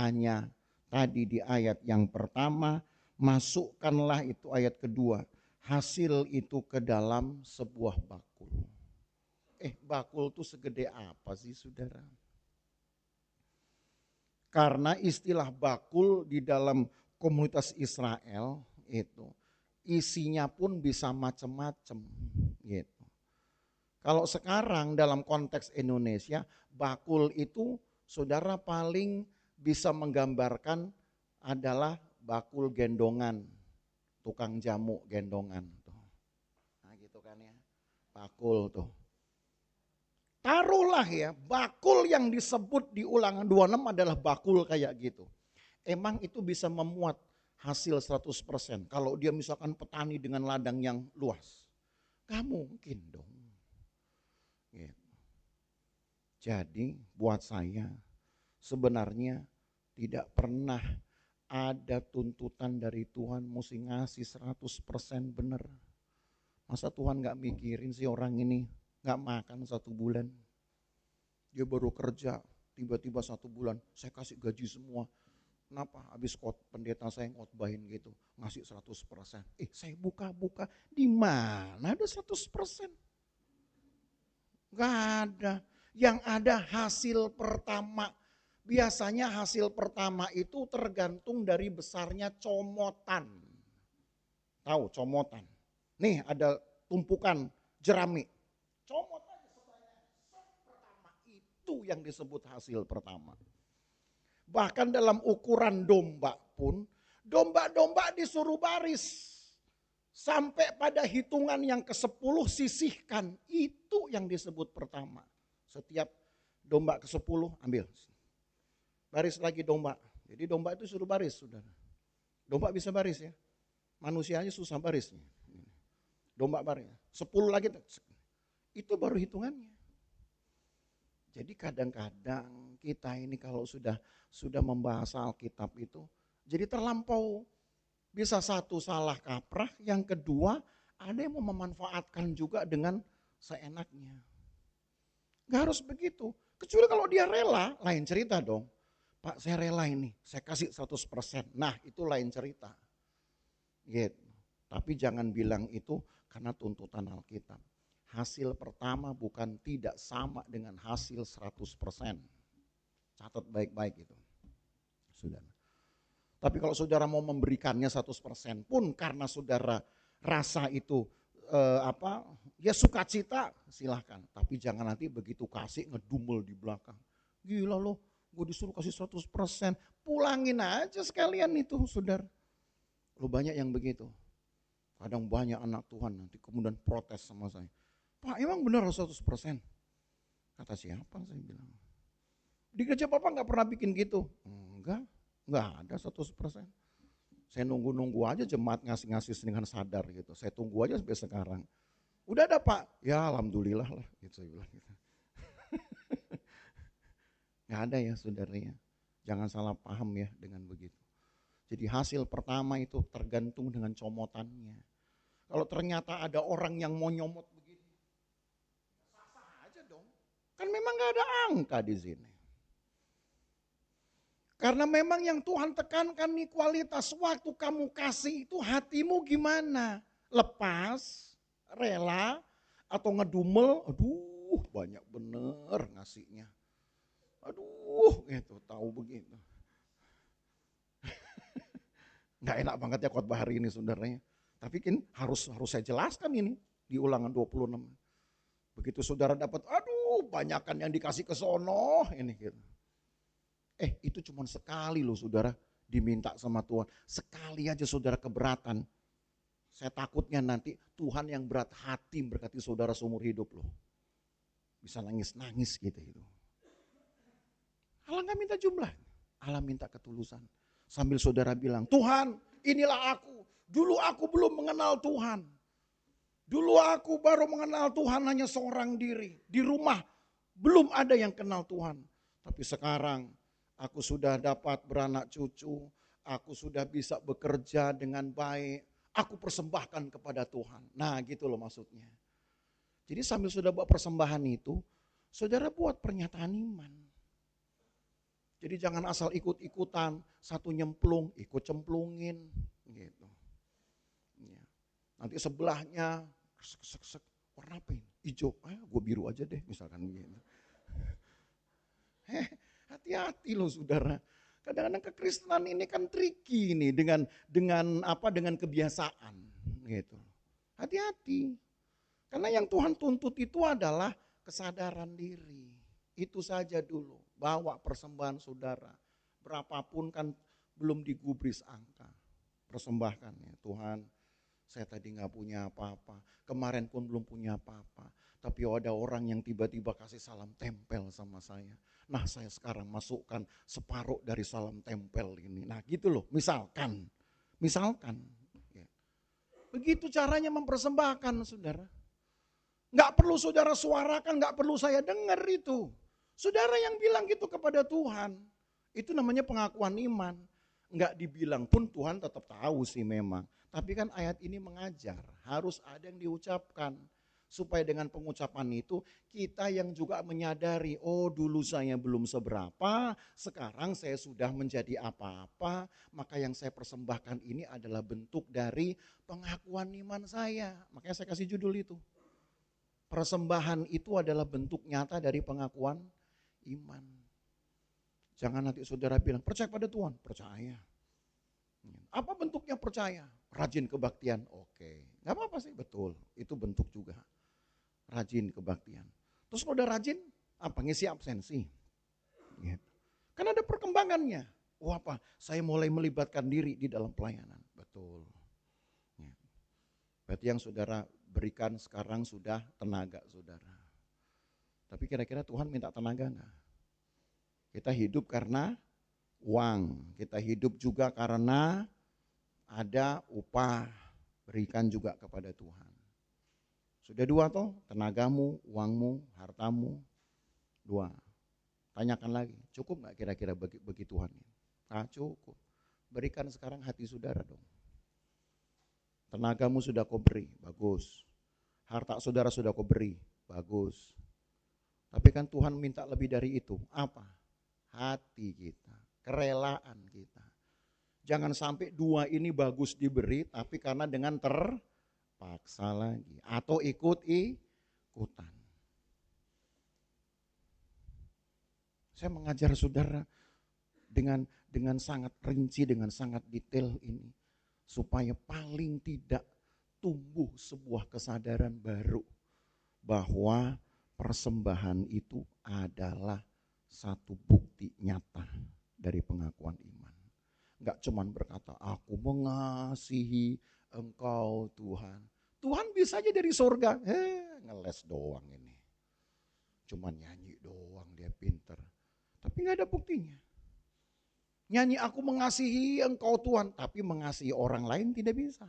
Hanya tadi di ayat yang pertama, masukkanlah itu ayat kedua, hasil itu ke dalam sebuah bakul. Bakul tuh segede apa sih saudara? Karena istilah bakul di dalam komunitas Israel itu isinya pun bisa macam-macam gitu. Kalau sekarang dalam konteks Indonesia, bakul itu saudara paling bisa menggambarkan adalah bakul gendongan, tukang jamu gendongan tuh. Nah gitu kan ya, bakul tuh. Taruhlah ya, bakul yang disebut di Ulangan 26 adalah bakul kayak gitu. Emang itu bisa memuat hasil 100% kalau dia misalkan petani dengan ladang yang luas? Gak mungkin dong. Gitu. Jadi buat saya sebenarnya tidak pernah ada tuntutan dari Tuhan mesti ngasih 100% benar. Masa Tuhan gak mikirin sih orang ini gak makan 1 bulan. Dia baru kerja, tiba-tiba 1 bulan saya kasih gaji semua. Kenapa? Habis pendeta saya ngotbahin gitu, ngasih 100%. Saya buka-buka, di mana ada 100%? Gak ada. Yang ada hasil pertama. Biasanya hasil pertama itu tergantung dari besarnya comotan. Tahu comotan? Nih ada tumpukan jerami. Comotan sebanyak pertama itu yang disebut hasil pertama. Bahkan dalam ukuran domba pun, domba-domba disuruh baris. Sampai pada hitungan yang ke-10 sisihkan. Itu yang disebut pertama. Setiap domba ke-10 ambil. Baris lagi domba. Jadi domba itu suruh baris, saudara. Domba bisa baris ya. Manusia aja susah barisnya. Domba baris. 10 lagi. Itu baru hitungannya. Jadi kadang-kadang kita ini kalau sudah membahas Alkitab itu, jadi terlampau. Bisa satu salah kaprah, yang kedua ada yang mau memanfaatkan juga dengan seenaknya. Gak harus begitu. Kecuali kalau dia rela, lain cerita dong. Pak saya rela ini, saya kasih 100%. Nah itu lain cerita. Gitu. Tapi jangan bilang itu karena tuntutan Alkitab. Hasil pertama bukan tidak sama dengan hasil 100%. Catat baik-baik itu. Sudah. Tapi kalau saudara mau memberikannya 100% pun karena saudara rasa itu ya sukacita silahkan. Tapi jangan nanti begitu kasih ngedumel di belakang. Gila loh, gue disuruh kasih 100%. Pulangin aja sekalian itu saudara. Lo banyak yang begitu. Kadang banyak anak Tuhan nanti kemudian protes sama saya. Pak emang benar 100%? Kata siapa saya bilang. Di gereja Bapak gak pernah bikin gitu? Enggak ada 100%. Saya nunggu-nunggu aja jemaat ngasih-ngasih dengan sadar gitu. Saya tunggu aja sampai sekarang. Udah ada Pak? Ya alhamdulillah lah. Gitu saya bilang gitu. Gak ada ya saudaranya. Jangan salah paham ya dengan begitu. Jadi hasil pertama itu tergantung dengan comotannya. Kalau ternyata ada orang yang mau nyomot begini, sah-sah aja dong. Kan memang gak ada angka di sini. Karena memang yang Tuhan tekankan nih kualitas waktu kamu kasih itu hatimu gimana? Lepas, rela, atau ngedumel, aduh banyak bener ngasihnya. Aduh gitu, tahu begitu. Gak enak banget ya khotbah hari ini saudaranya. Tapi kan harus saya jelaskan ini di Ulangan 26. Begitu saudara dapat, aduh banyakan yang dikasih ke sono ini gitu. Itu cuma sekali loh saudara diminta sama Tuhan. Sekali aja saudara keberatan. Saya takutnya nanti Tuhan yang berat hati berkati saudara seumur hidup loh. Bisa nangis-nangis gitu. Allah gak minta jumlah, Allah minta ketulusan. Sambil saudara bilang, Tuhan inilah aku. Dulu aku belum mengenal Tuhan. Dulu aku baru mengenal Tuhan hanya seorang diri. Di rumah belum ada yang kenal Tuhan. Tapi sekarang aku sudah dapat beranak cucu. Aku sudah bisa bekerja dengan baik. Aku persembahkan kepada Tuhan. Nah gitu loh maksudnya. Jadi sambil sudah buat persembahan itu, saudara buat pernyataan iman. Jadi jangan asal ikut-ikutan, satu nyemplung, ikut cemplungin. Gitu. Ya. Nanti sebelahnya, warna apa ini? hijau, gue biru aja deh misalkan begitu. Hati-hati loh saudara. Kadang-kadang kekristenan ini kan tricky nih dengan kebiasaan gitu. Hati-hati. Karena yang Tuhan tuntut itu adalah kesadaran diri. Itu saja dulu. Bawa persembahan saudara. Berapapun kan belum digubris angka. Persembahkan ya Tuhan. Saya tadi gak punya apa-apa. Kemarin pun belum punya apa-apa. Tapi ada orang yang tiba-tiba kasih salam tempel sama saya. Nah saya sekarang masukkan separuh dari salam tempel ini. Nah gitu loh, misalkan. Ya. Begitu caranya mempersembahkan saudara. Gak perlu saudara suarakan, gak perlu saya dengar itu. Saudara yang bilang gitu kepada Tuhan. Itu namanya pengakuan iman. Gak dibilang pun Tuhan tetap tahu sih memang. Tapi kan ayat ini mengajar, harus ada yang diucapkan. Supaya dengan pengucapan itu kita yang juga menyadari, oh dulu saya belum seberapa, sekarang saya sudah menjadi apa-apa. Maka yang saya persembahkan ini adalah bentuk dari pengakuan iman saya. Makanya saya kasih judul itu. Persembahan itu adalah bentuk nyata dari pengakuan iman. Jangan nanti saudara bilang, percaya pada Tuhan, percaya. Apa bentuknya percaya? Rajin kebaktian, oke. Gak apa-apa sih, betul. Itu bentuk juga. Rajin kebaktian. Terus kalau udah rajin, apa? Ngisi absensi. Gitu. Kan ada perkembangannya. Oh apa? Saya mulai melibatkan diri di dalam pelayanan. Betul. Gitu. Berarti yang saudara berikan sekarang sudah tenaga saudara. Tapi kira-kira Tuhan minta tenaga enggak? Kita hidup karena uang. Kita hidup juga karena ada upah. Berikan juga kepada Tuhan. Sudah dua toh, tenagamu, uangmu, hartamu. Dua. Tanyakan lagi, cukup gak kira-kira bagi Tuhan? Cukup. Berikan sekarang hati saudara dong. Tenagamu sudah kau beri, bagus. Harta saudara sudah kau beri, bagus. Tapi kan Tuhan minta lebih dari itu. Apa? Hati kita, kerelaan kita. Jangan sampai dua ini bagus diberi, tapi karena dengan terpaksa lagi. Atau ikut-ikutan. Saya mengajar saudara dengan sangat rinci, dengan sangat detail ini. Supaya paling tidak tumbuh sebuah kesadaran baru. Bahwa persembahan itu adalah satu bukti nyata dari pengakuan iman. Enggak cuman berkata, aku mengasihi engkau Tuhan. Tuhan bisa aja dari surga, ngeles doang ini. Cuman nyanyi doang, dia pinter. Tapi gak ada buktinya. Nyanyi aku mengasihi engkau Tuhan, tapi mengasihi orang lain tidak bisa.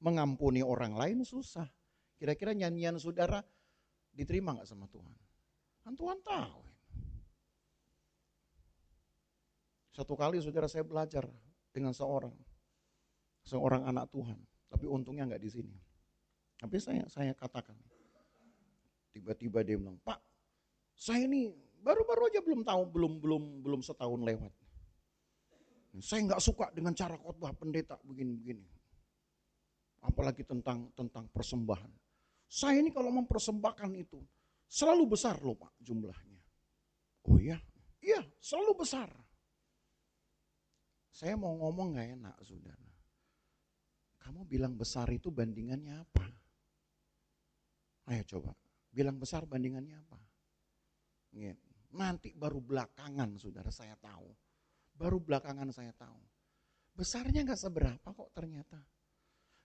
Mengampuni orang lain susah. Kira-kira nyanyian saudara diterima gak sama Tuhan? Kan Tuhan tahu. Satu kali saudara saya belajar dengan seorang anak Tuhan, tapi untungnya nggak di sini. Tapi saya katakan, tiba-tiba dia bilang, Pak, saya ini baru-baru aja belum setahun lewat. Saya nggak suka dengan cara khotbah pendeta begini-begini, apalagi tentang persembahan. Saya ini kalau mempersembahkan itu selalu besar loh Pak jumlahnya. Oh iya, selalu besar. Saya mau ngomong gak enak saudara. Kamu bilang besar itu bandingannya apa? Ayo coba, bilang besar bandingannya apa? Nanti baru belakangan saudara saya tahu. Baru belakangan saya tahu. Besarnya gak seberapa kok ternyata.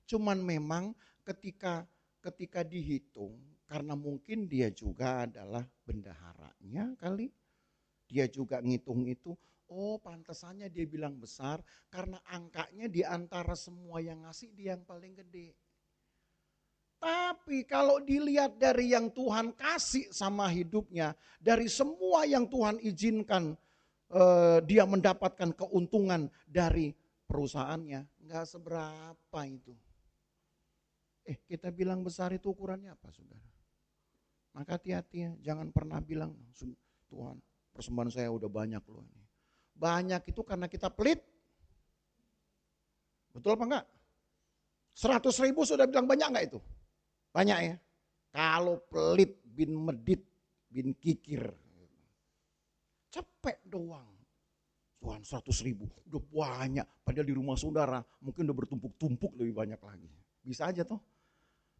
Cuman memang ketika dihitung, karena mungkin dia juga adalah bendaharanya kali. Dia juga ngitung itu. Oh pantesannya dia bilang besar karena angkanya di antara semua yang ngasih dia yang paling gede. Tapi kalau dilihat dari yang Tuhan kasih sama hidupnya, dari semua yang Tuhan izinkan dia mendapatkan keuntungan dari perusahaannya, nggak seberapa itu. Kita bilang besar itu ukurannya apa saudara? Maka hati-hati ya, jangan pernah bilang Tuhan persembahan saya udah banyak loh ini. Banyak itu karena kita pelit. Betul apa enggak? 100.000 sudah bilang banyak enggak itu? Banyak ya. Kalau pelit bin medit bin kikir. Cepet doang. Tuhan 100.000 udah banyak. Padahal di rumah saudara mungkin udah bertumpuk-tumpuk lebih banyak lagi. Bisa aja toh.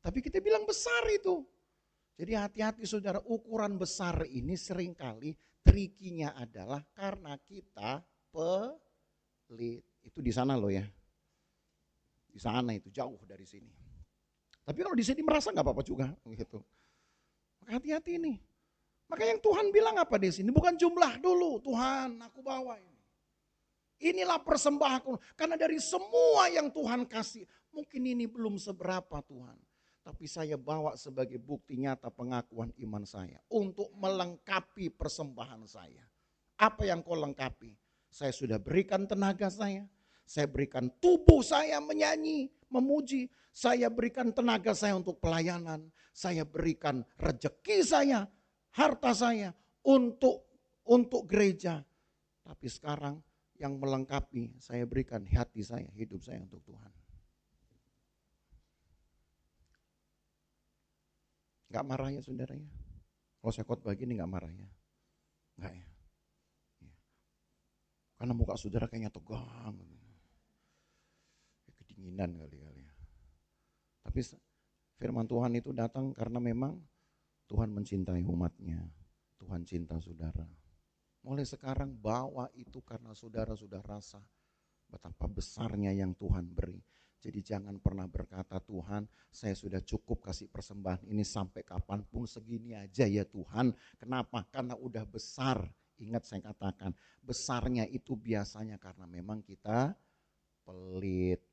Tapi kita bilang besar itu. Jadi hati-hati saudara, ukuran besar ini seringkali trikinya adalah karena kita pelit. Itu di sana loh ya. Di sana itu jauh dari sini. Tapi kalau di sini merasa nggak apa-apa juga gitu. Maka hati-hati nih. Maka yang Tuhan bilang apa di sini? Bukan jumlah dulu, Tuhan aku bawa ini. Inilah persembahanku. Karena dari semua yang Tuhan kasih, mungkin ini belum seberapa Tuhan. Tapi saya bawa sebagai bukti nyata pengakuan iman saya. Untuk melengkapi persembahan saya. Apa yang kau lengkapi? Saya sudah berikan tenaga saya. Saya berikan tubuh saya menyanyi, memuji. Saya berikan tenaga saya untuk pelayanan. Saya berikan rejeki saya, harta saya untuk gereja. Tapi sekarang yang melengkapi saya berikan hati saya, hidup saya untuk Tuhan. Gak marah ya saudara ya? Kalau saya khotbah gini gak marah ya? Enggak ya? Karena muka saudara kayaknya tegang. Kedinginan kali ya. Tapi firman Tuhan itu datang karena memang Tuhan mencintai umatnya. Tuhan cinta saudara. Mulai sekarang bawa itu karena saudara sudah rasa betapa besarnya yang Tuhan beri. Jadi jangan pernah berkata, Tuhan saya sudah cukup kasih persembahan ini sampai kapanpun segini aja ya Tuhan. Kenapa? Karena udah besar. Ingat saya katakan, besarnya itu biasanya karena memang kita pelit.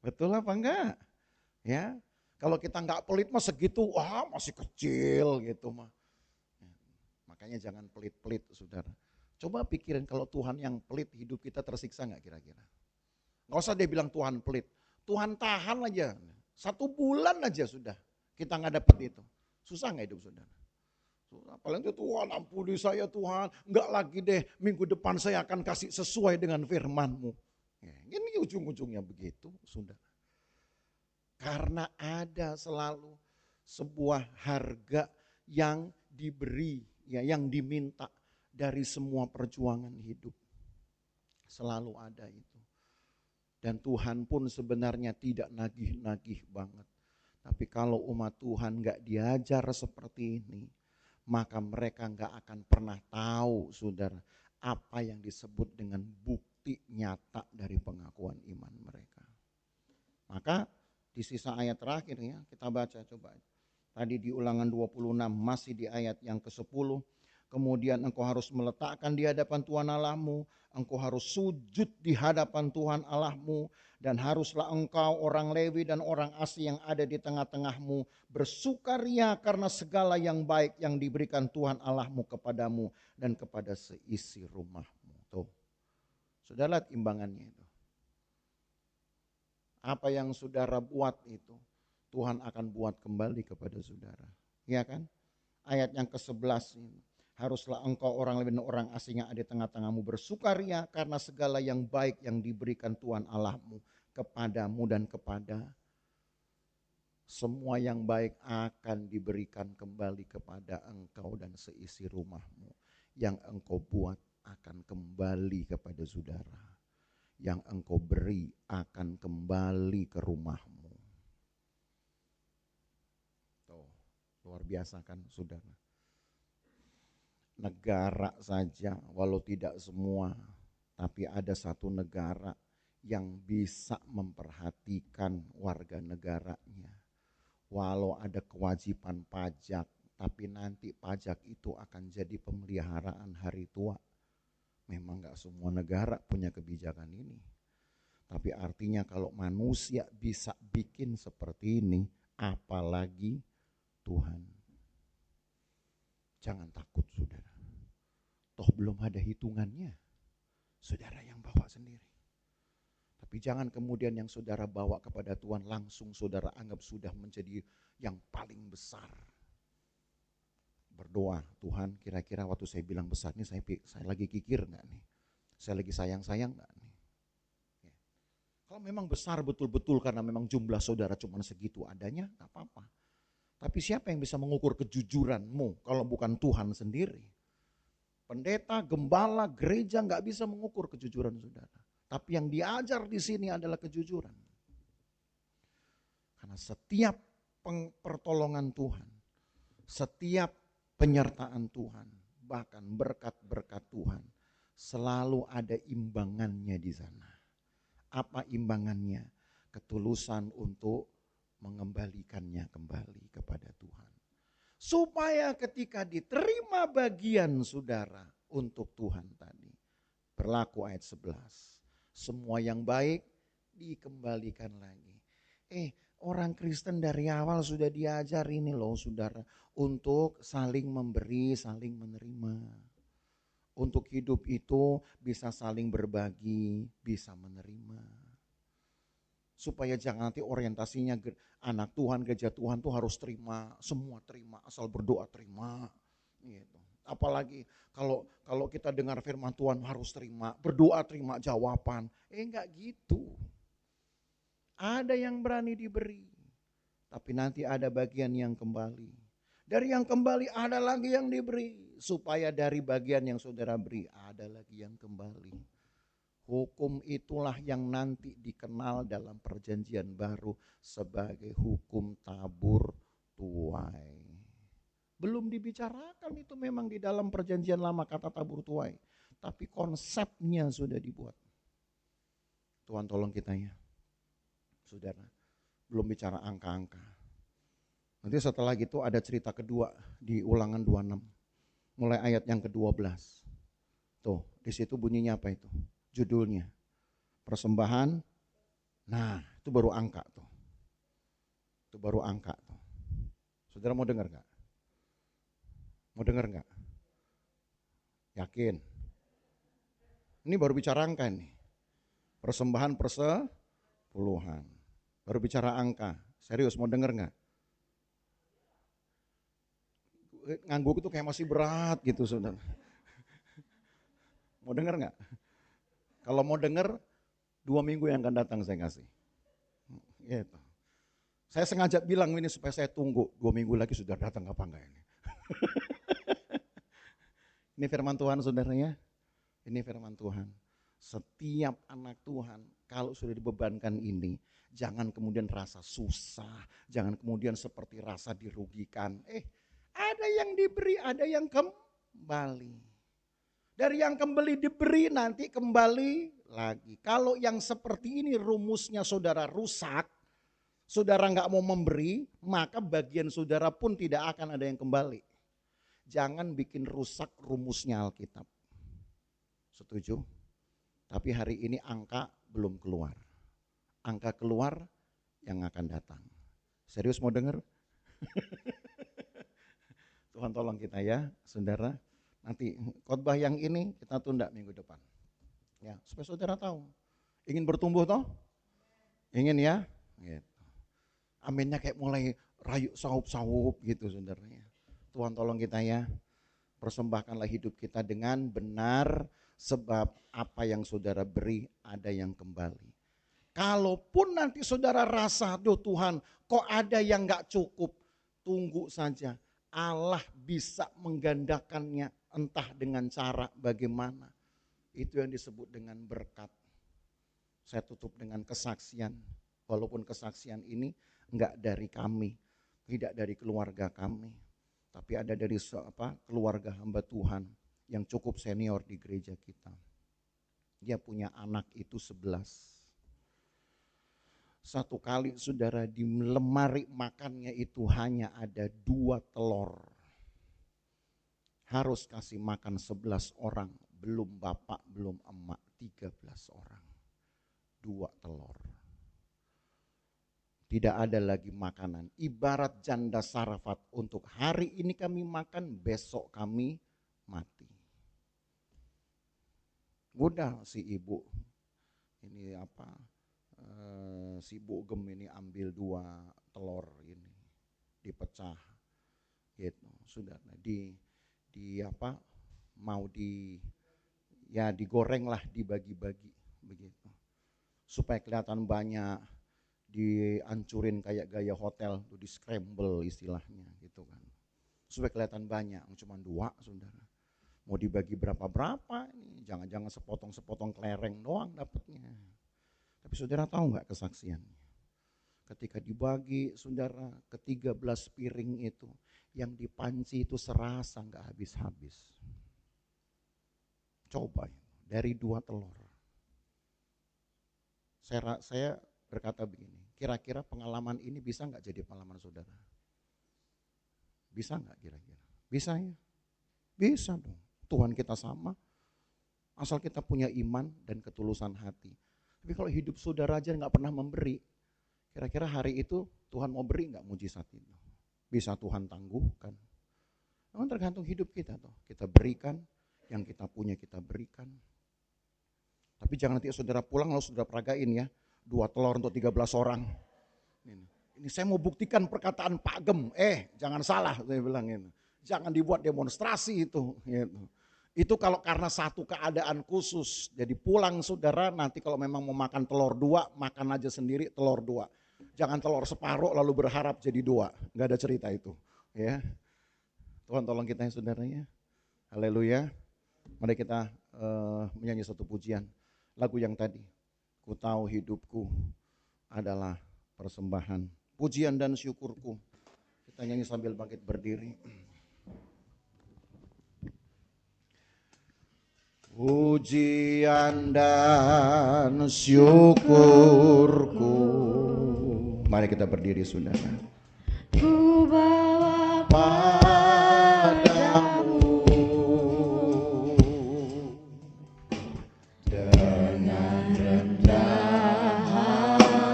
Betul apa enggak? Ya, kalau kita enggak pelit mah segitu, wah masih kecil gitu mah. Makanya jangan pelit-pelit saudara. Coba pikirin kalau Tuhan yang pelit, hidup kita tersiksa enggak kira-kira? Enggak usah dia bilang Tuhan pelit. Tuhan tahan aja, 1 bulan aja sudah kita enggak dapat itu. Susah enggak hidup saudara? Susah. Paling itu Tuhan ampuni saya Tuhan, enggak lagi deh, minggu depan saya akan kasih sesuai dengan firman-Mu. Ya, ini ujung-ujungnya begitu saudara. Karena ada selalu sebuah harga yang diberi, ya, yang diminta dari semua perjuangan hidup. Selalu ada itu. Dan Tuhan pun sebenarnya tidak nagih-nagih banget. Tapi kalau umat Tuhan gak diajar seperti ini, maka mereka gak akan pernah tahu saudara apa yang disebut dengan bukti nyata dari pengakuan iman mereka. Maka di sisa ayat terakhir ya, kita baca coba. Tadi di Ulangan 26 masih di ayat yang ke-10. Kemudian engkau harus meletakkan di hadapan Tuhan Allahmu, engkau harus sujud di hadapan Tuhan Allahmu, dan haruslah engkau orang Lewi dan orang asing yang ada di tengah-tengahmu bersukaria karena segala yang baik yang diberikan Tuhan Allahmu kepadamu dan kepada seisi rumahmu. Tuh. Sudah lihat imbangannya itu. Apa yang saudara buat itu, Tuhan akan buat kembali kepada saudara. Ya kan? Ayat yang ke-11 ini. Haruslah engkau orang Lewi dan orang asing yang ada di tengah-tengahmu bersukaria karena segala yang baik yang diberikan Tuhan Allahmu kepadamu dan kepada semua yang baik akan diberikan kembali kepada engkau dan seisi rumahmu. Yang engkau buat akan kembali kepada saudara. Yang engkau beri akan kembali ke rumahmu. Tuh, luar biasa kan saudara. Negara saja, walau tidak semua, tapi ada satu negara yang bisa memperhatikan warga negaranya. Walau ada kewajiban pajak, tapi nanti pajak itu akan jadi pemeliharaan hari tua. Memang gak semua negara punya kebijakan ini. Tapi artinya kalau manusia bisa bikin seperti ini, apalagi Tuhan. Jangan takut saudara. Toh belum ada hitungannya. Saudara yang bawa sendiri. Tapi jangan kemudian yang saudara bawa kepada Tuhan langsung saudara anggap sudah menjadi yang paling besar. Berdoa, Tuhan kira-kira waktu saya bilang besar ini saya lagi kikir gak nih? Saya lagi sayang-sayang gak nih? Ya. Kalau memang besar betul-betul karena memang jumlah saudara cuma segitu adanya, gak apa-apa. Tapi siapa yang bisa mengukur kejujuranmu kalau bukan Tuhan sendiri? Pendeta, gembala, gereja gak bisa mengukur kejujuran saudara. Tapi yang diajar di sini adalah kejujuran. Karena setiap pertolongan Tuhan, setiap penyertaan Tuhan, bahkan berkat-berkat Tuhan, selalu ada imbangannya di sana. Apa imbangannya? Ketulusan untuk mengembalikannya kembali kepada Tuhan. Supaya ketika diterima bagian saudara untuk Tuhan tadi. Berlaku ayat 11. Semua yang baik dikembalikan lagi. Orang Kristen dari awal sudah diajar ini loh saudara. Untuk saling memberi, saling menerima. Untuk hidup itu bisa saling berbagi, bisa menerima. Supaya jangan nanti orientasinya anak Tuhan, gereja Tuhan tuh harus terima, semua terima, asal berdoa terima. Gitu. Apalagi kalau kita dengar firman Tuhan harus terima, berdoa terima jawaban. Enggak gitu. Ada yang berani diberi, tapi nanti ada bagian yang kembali. Dari yang kembali ada lagi yang diberi. Supaya dari bagian yang saudara beri ada lagi yang kembali. Hukum itulah yang nanti dikenal dalam perjanjian baru sebagai hukum tabur tuai. Belum dibicarakan itu memang di dalam perjanjian lama kata tabur tuai. Tapi konsepnya sudah dibuat. Tuhan tolong kita ya. Saudara, belum bicara angka-angka. Nanti setelah gitu ada cerita kedua di Ulangan 26. Mulai ayat yang ke-12. Tuh, di situ bunyinya apa itu? Judulnya. Persembahan. Nah, itu baru angka tuh. Itu baru angka tuh. Saudara mau dengar gak? Mau dengar gak? Yakin? Ini baru bicara angka nih. Persembahan persepuluhan. Baru bicara angka. Serius mau dengar gak? Ngangguk itu kayak masih berat gitu saudara. Mau dengar gak? Kalau mau dengar 2 minggu yang akan datang saya kasih. Gitu. Saya sengaja bilang ini supaya saya tunggu 2 minggu lagi sudah datang apa enggak ini. Ini firman Tuhan saudaranya. Ini firman Tuhan. Setiap anak Tuhan kalau sudah dibebankan ini, jangan kemudian rasa susah, jangan kemudian seperti rasa dirugikan. Ada yang diberi, ada yang kembali. Dari yang kembali diberi nanti kembali lagi. Kalau yang seperti ini rumusnya saudara rusak, saudara nggak mau memberi, maka bagian saudara pun tidak akan ada yang kembali. Jangan bikin rusak rumusnya Alkitab. Setuju? Tapi hari ini angka belum keluar. Angka keluar yang akan datang. Serius mau dengar? Tuhan tolong kita ya, saudara. Nanti khotbah yang ini kita tunda minggu depan. Ya, supaya saudara tahu. Ingin bertumbuh toh? Ingin ya? Gitu. Aminnya kayak mulai rayu saup-saup gitu saudaranya. Tuhan tolong kita ya. Persembahkanlah hidup kita dengan benar sebab apa yang saudara beri ada yang kembali. Kalaupun nanti saudara rasa, "Duh Tuhan, kok ada yang gak cukup?" Tunggu saja. Allah bisa menggandakannya entah dengan cara bagaimana. Itu yang disebut dengan berkat. Saya tutup dengan kesaksian. Walaupun kesaksian ini enggak dari kami, tidak dari keluarga kami, tapi ada dari keluarga hamba Tuhan yang cukup senior di gereja kita. Dia punya anak itu 11. Satu kali saudara di lemari makannya itu hanya ada 2 telur. Harus kasih makan 11 orang, belum bapak, belum emak, 13 orang. 2 telur. Tidak ada lagi makanan. Ibarat janda sarafat untuk hari ini kami makan, besok kami mati. Udah si ibu, ini si Bu Gem ini ambil 2 telur ini, dipecah gitu, sudah mau digoreng lah, dibagi-bagi begitu. supaya kelihatan banyak, dihancurin kayak gaya hotel, tuh di scramble istilahnya gitu kan. Supaya kelihatan banyak, cuma 2 saudara. Mau dibagi berapa-berapa ini, jangan-jangan sepotong-sepotong kelereng doang dapatnya. Tapi saudara tahu nggak kesaksiannya? Ketika dibagi saudara ke 13 piring itu, yang dipanci itu serasa nggak habis-habis. Coba dari 2 telur. Saya berkata begini, kira-kira pengalaman ini bisa nggak jadi pengalaman saudara? Bisa nggak kira-kira? Bisa ya? Bisa dong. Tuhan kita sama, asal kita punya iman dan ketulusan hati. Tapi kalau hidup saudara aja nggak pernah memberi, kira-kira hari itu Tuhan mau beri nggak mujizat itu? Bisa Tuhan tangguhkan? Memang tergantung hidup kita tuh. Kita berikan, yang kita punya kita berikan. Tapi jangan nanti saudara pulang lalu saudara peragain ya, 2 telur untuk 13 orang. Ini saya mau buktikan perkataan Pak Gem. Jangan salah, saya bilang ini. Jangan dibuat demonstrasi itu. Gitu. Itu kalau karena satu keadaan khusus. Jadi pulang saudara, nanti kalau memang mau makan telur 2, makan aja sendiri telur 2. Jangan telur separuh lalu berharap jadi 2. Gak ada cerita itu. Ya, Tuhan tolong kita ya saudara ya. Haleluya. Mari kita menyanyi satu pujian. Lagu yang tadi. Ku tahu hidupku adalah persembahan. Pujian dan syukurku. Kita nyanyi sambil bangkit berdiri. Pujian dan syukurku. Mari kita berdiri saudara. Ku bawa Padamu dengan rendah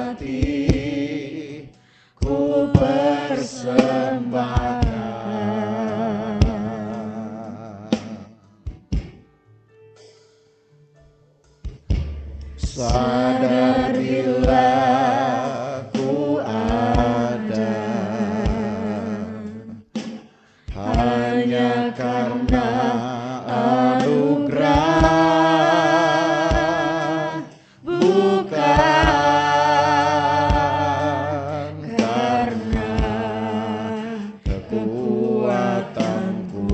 hati ku persembahkan. Sadar bila ku ada hanya karena anugerah, bukan karena kekuatanku.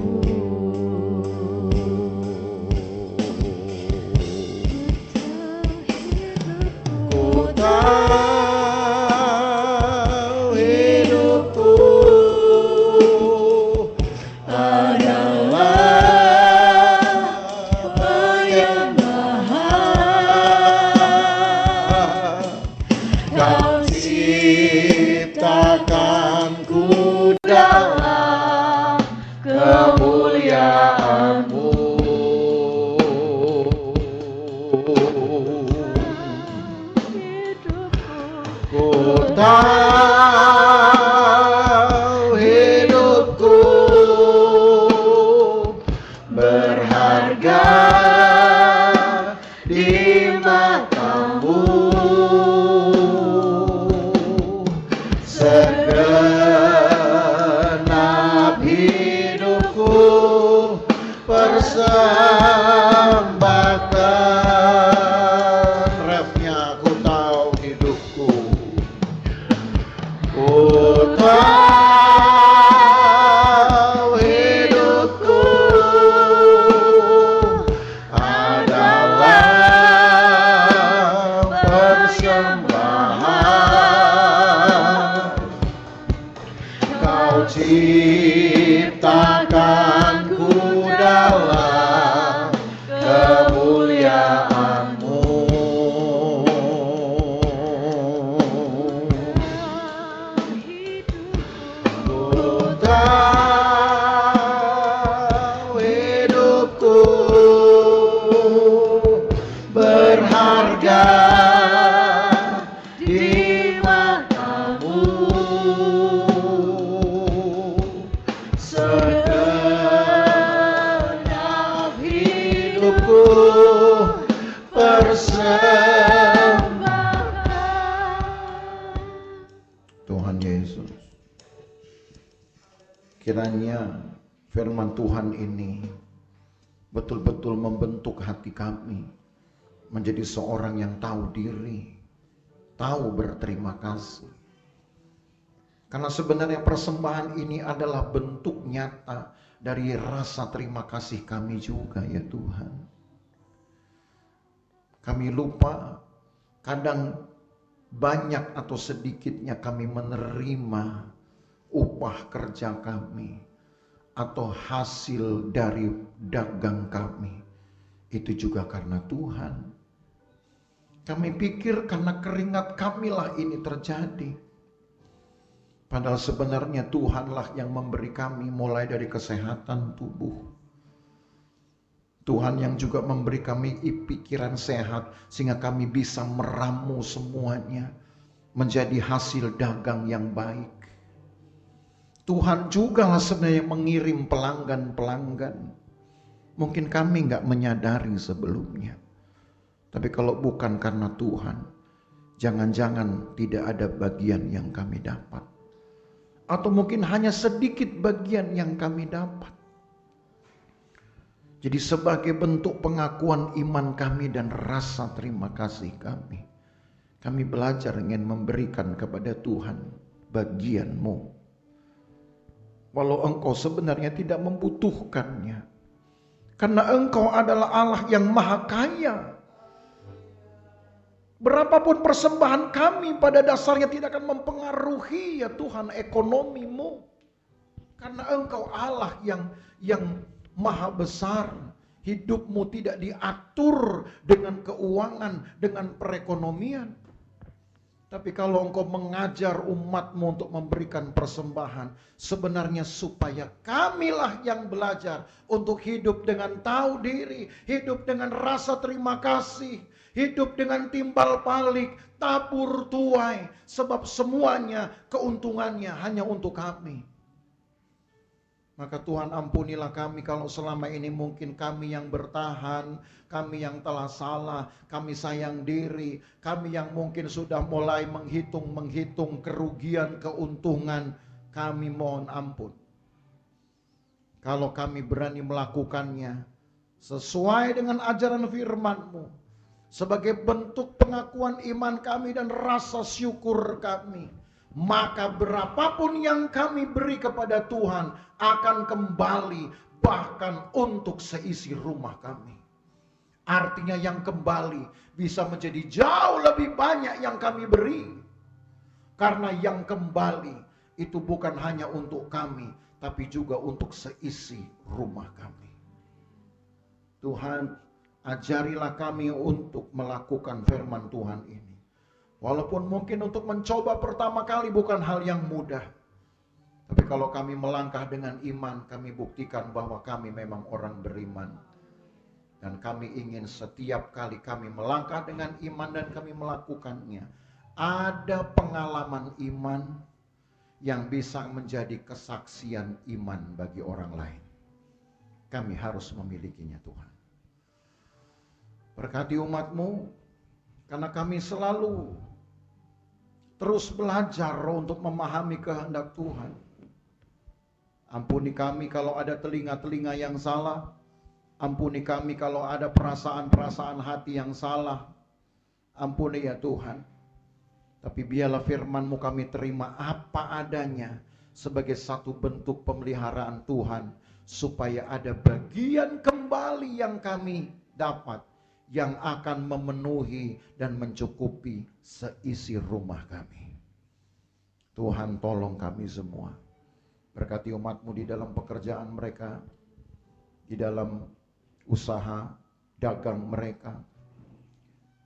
Ku tahu hidupku adalah penyembahan. Kau ciptakanku dalam kemuliaan-Mu. Ku tahu hidupku berharga di mata-Mu. Segenap hidupku persembahkan. Refnya ku tahu hidupku. Ku tahu hidupku adalah persembahan. Kau ciptakanku dalam kemuliaan-Mu. Ku tahu hidupku berharga di mata-Mu. Segenap hidupku persembahkan. Tuhan Yesus, kiranya firman Tuhan ini betul-betul membentuk hati kami menjadi seorang yang tahu diri, tahu berterima kasih. Karena sebenarnya persembahan ini adalah bentuk nyata dari rasa terima kasih kami juga ya Tuhan. Kami lupa kadang banyak atau sedikitnya kami menerima upah kerja kami atau hasil dari dagang kami. Itu juga karena Tuhan. Kami pikir karena keringat kamilah ini terjadi. Padahal sebenarnya Tuhanlah yang memberi kami mulai dari kesehatan tubuh. Tuhan yang juga memberi kami pikiran sehat sehingga kami bisa meramu semuanya menjadi hasil dagang yang baik. Tuhan juga lah sebenarnya mengirim pelanggan-pelanggan. Mungkin kami nggak menyadari sebelumnya. Tapi kalau bukan karena Tuhan, jangan-jangan tidak ada bagian yang kami dapat. Atau mungkin hanya sedikit bagian yang kami dapat. Jadi sebagai bentuk pengakuan iman kami dan rasa terima kasih kami belajar ingin memberikan kepada Tuhan bagian-Mu. Walau Engkau sebenarnya tidak membutuhkannya. Karena Engkau adalah Allah yang maha kaya. Berapapun persembahan kami pada dasarnya tidak akan mempengaruhi ya Tuhan ekonomimu. Karena Engkau Allah yang maha besar. Hidupmu tidak diatur dengan keuangan, dengan perekonomian. Tapi kalau Engkau mengajar umatmu untuk memberikan persembahan, sebenarnya supaya kamilah yang belajar untuk hidup dengan tahu diri, hidup dengan rasa terima kasih, hidup dengan timbal balik, tabur tuai, sebab semuanya keuntungannya hanya untuk kami. Maka Tuhan ampunilah kami kalau selama ini mungkin kami yang bertahan, kami yang telah salah, kami sayang diri, kami yang mungkin sudah mulai menghitung kerugian, keuntungan, kami mohon ampun. Kalau kami berani melakukannya sesuai dengan ajaran firman-Mu, sebagai bentuk pengakuan iman kami dan rasa syukur kami, maka berapapun yang kami beri kepada Tuhan akan kembali bahkan untuk seisi rumah kami. Artinya yang kembali bisa menjadi jauh lebih banyak yang kami beri. Karena yang kembali itu bukan hanya untuk kami, tapi juga untuk seisi rumah kami. Tuhan, ajarilah kami untuk melakukan firman Tuhan ini. Walaupun mungkin untuk mencoba pertama kali bukan hal yang mudah. Tapi kalau kami melangkah dengan iman, kami buktikan bahwa kami memang orang beriman. Dan kami ingin setiap kali kami melangkah dengan iman dan kami melakukannya, ada pengalaman iman yang bisa menjadi kesaksian iman bagi orang lain. Kami harus memilikinya Tuhan. Berkati umat-Mu, karena kami selalu terus belajar untuk memahami kehendak Tuhan. Ampuni kami kalau ada telinga-telinga yang salah. Ampuni kami kalau ada perasaan-perasaan hati yang salah. Ampuni ya Tuhan. Tapi biarlah firman-Mu kami terima apa adanya sebagai satu bentuk pemeliharaan Tuhan. Supaya ada bagian kembali yang kami dapat, yang akan memenuhi dan mencukupi seisi rumah kami. Tuhan tolong kami semua. Berkati umat-Mu di dalam pekerjaan mereka, di dalam usaha dagang mereka,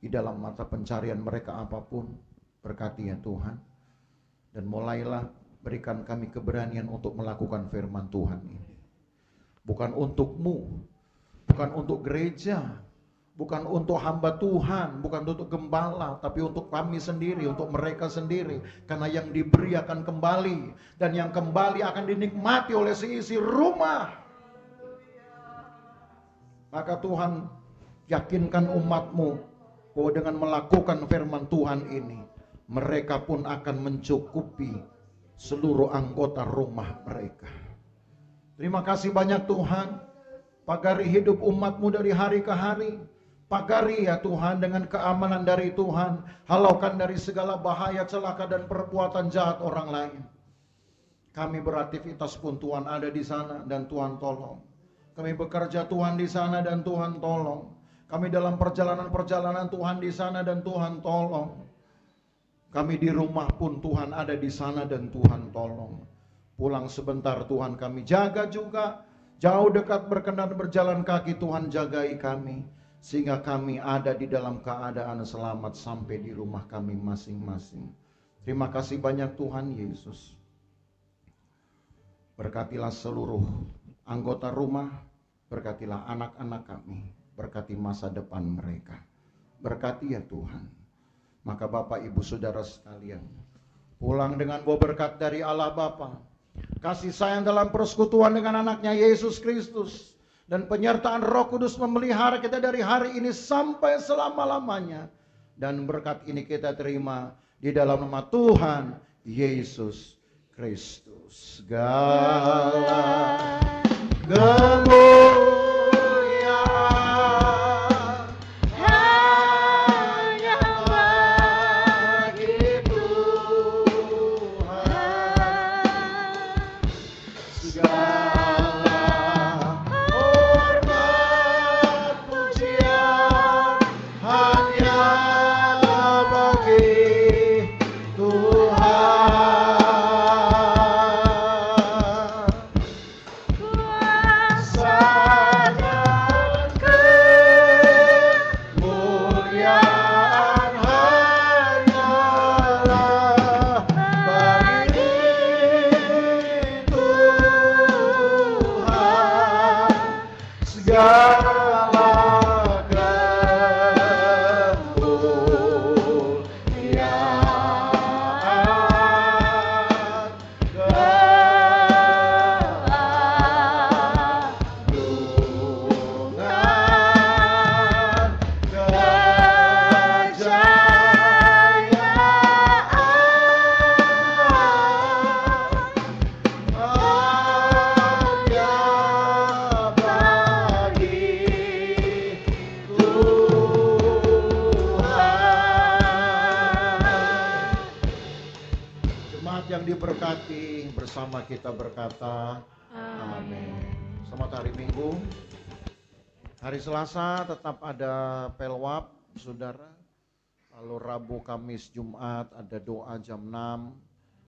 di dalam mata pencarian mereka apapun. Berkati ya Tuhan. Dan mulailah berikan kami keberanian untuk melakukan firman Tuhan ini. Bukan untuk-Mu, bukan untuk gereja, bukan untuk hamba Tuhan, bukan untuk gembala, tapi untuk kami sendiri, untuk mereka sendiri. Karena yang diberi akan kembali, dan yang kembali akan dinikmati oleh seisi rumah. Maka Tuhan, yakinkan umat-Mu bahwa dengan melakukan firman Tuhan ini, mereka pun akan mencukupi seluruh anggota rumah mereka. Terima kasih banyak Tuhan. Pagari hidup umat-Mu dari hari ke hari. Pagari ya Tuhan dengan keamanan dari Tuhan. Halaukan dari segala bahaya, celaka dan perbuatan jahat orang lain. Kami beraktivitas pun Tuhan ada di sana dan Tuhan tolong. Kami bekerja Tuhan di sana dan Tuhan tolong. Kami dalam perjalanan-perjalanan Tuhan di sana dan Tuhan tolong. Kami di rumah pun Tuhan ada di sana dan Tuhan tolong. Pulang sebentar Tuhan kami jaga juga. Jauh dekat berkenan berjalan kaki Tuhan jagai kami. Sehingga kami ada di dalam keadaan selamat sampai di rumah kami masing-masing. Terima kasih banyak Tuhan Yesus. Berkatilah seluruh anggota rumah. Berkatilah anak-anak kami. Berkati masa depan mereka. Berkati ya Tuhan. Maka Bapak Ibu Saudara sekalian, pulang dengan bawa berkat dari Allah Bapa, kasih sayang dalam persekutuan dengan anaknya Yesus Kristus, dan penyertaan Roh Kudus memelihara kita dari hari ini sampai selama-lamanya. Dan berkat ini kita terima di dalam nama Tuhan Yesus Kristus. Segala kemuliaan hanya bagi Tuhan. Segala hormat pujian hanya bagi Tuhan. Kuasa dan kemuliaan hanyalah bagi Tuhan. Segala kemuliaan, keagungan, kejayaan hanya bagi Tuhan. Jemaat yang diberkati, bersama kita berkata amin. Selamat hari Minggu. Hari Selasa tetap ada pelwap, saudara. Lalu Rabu, Kamis, Jumat ada doa jam 6.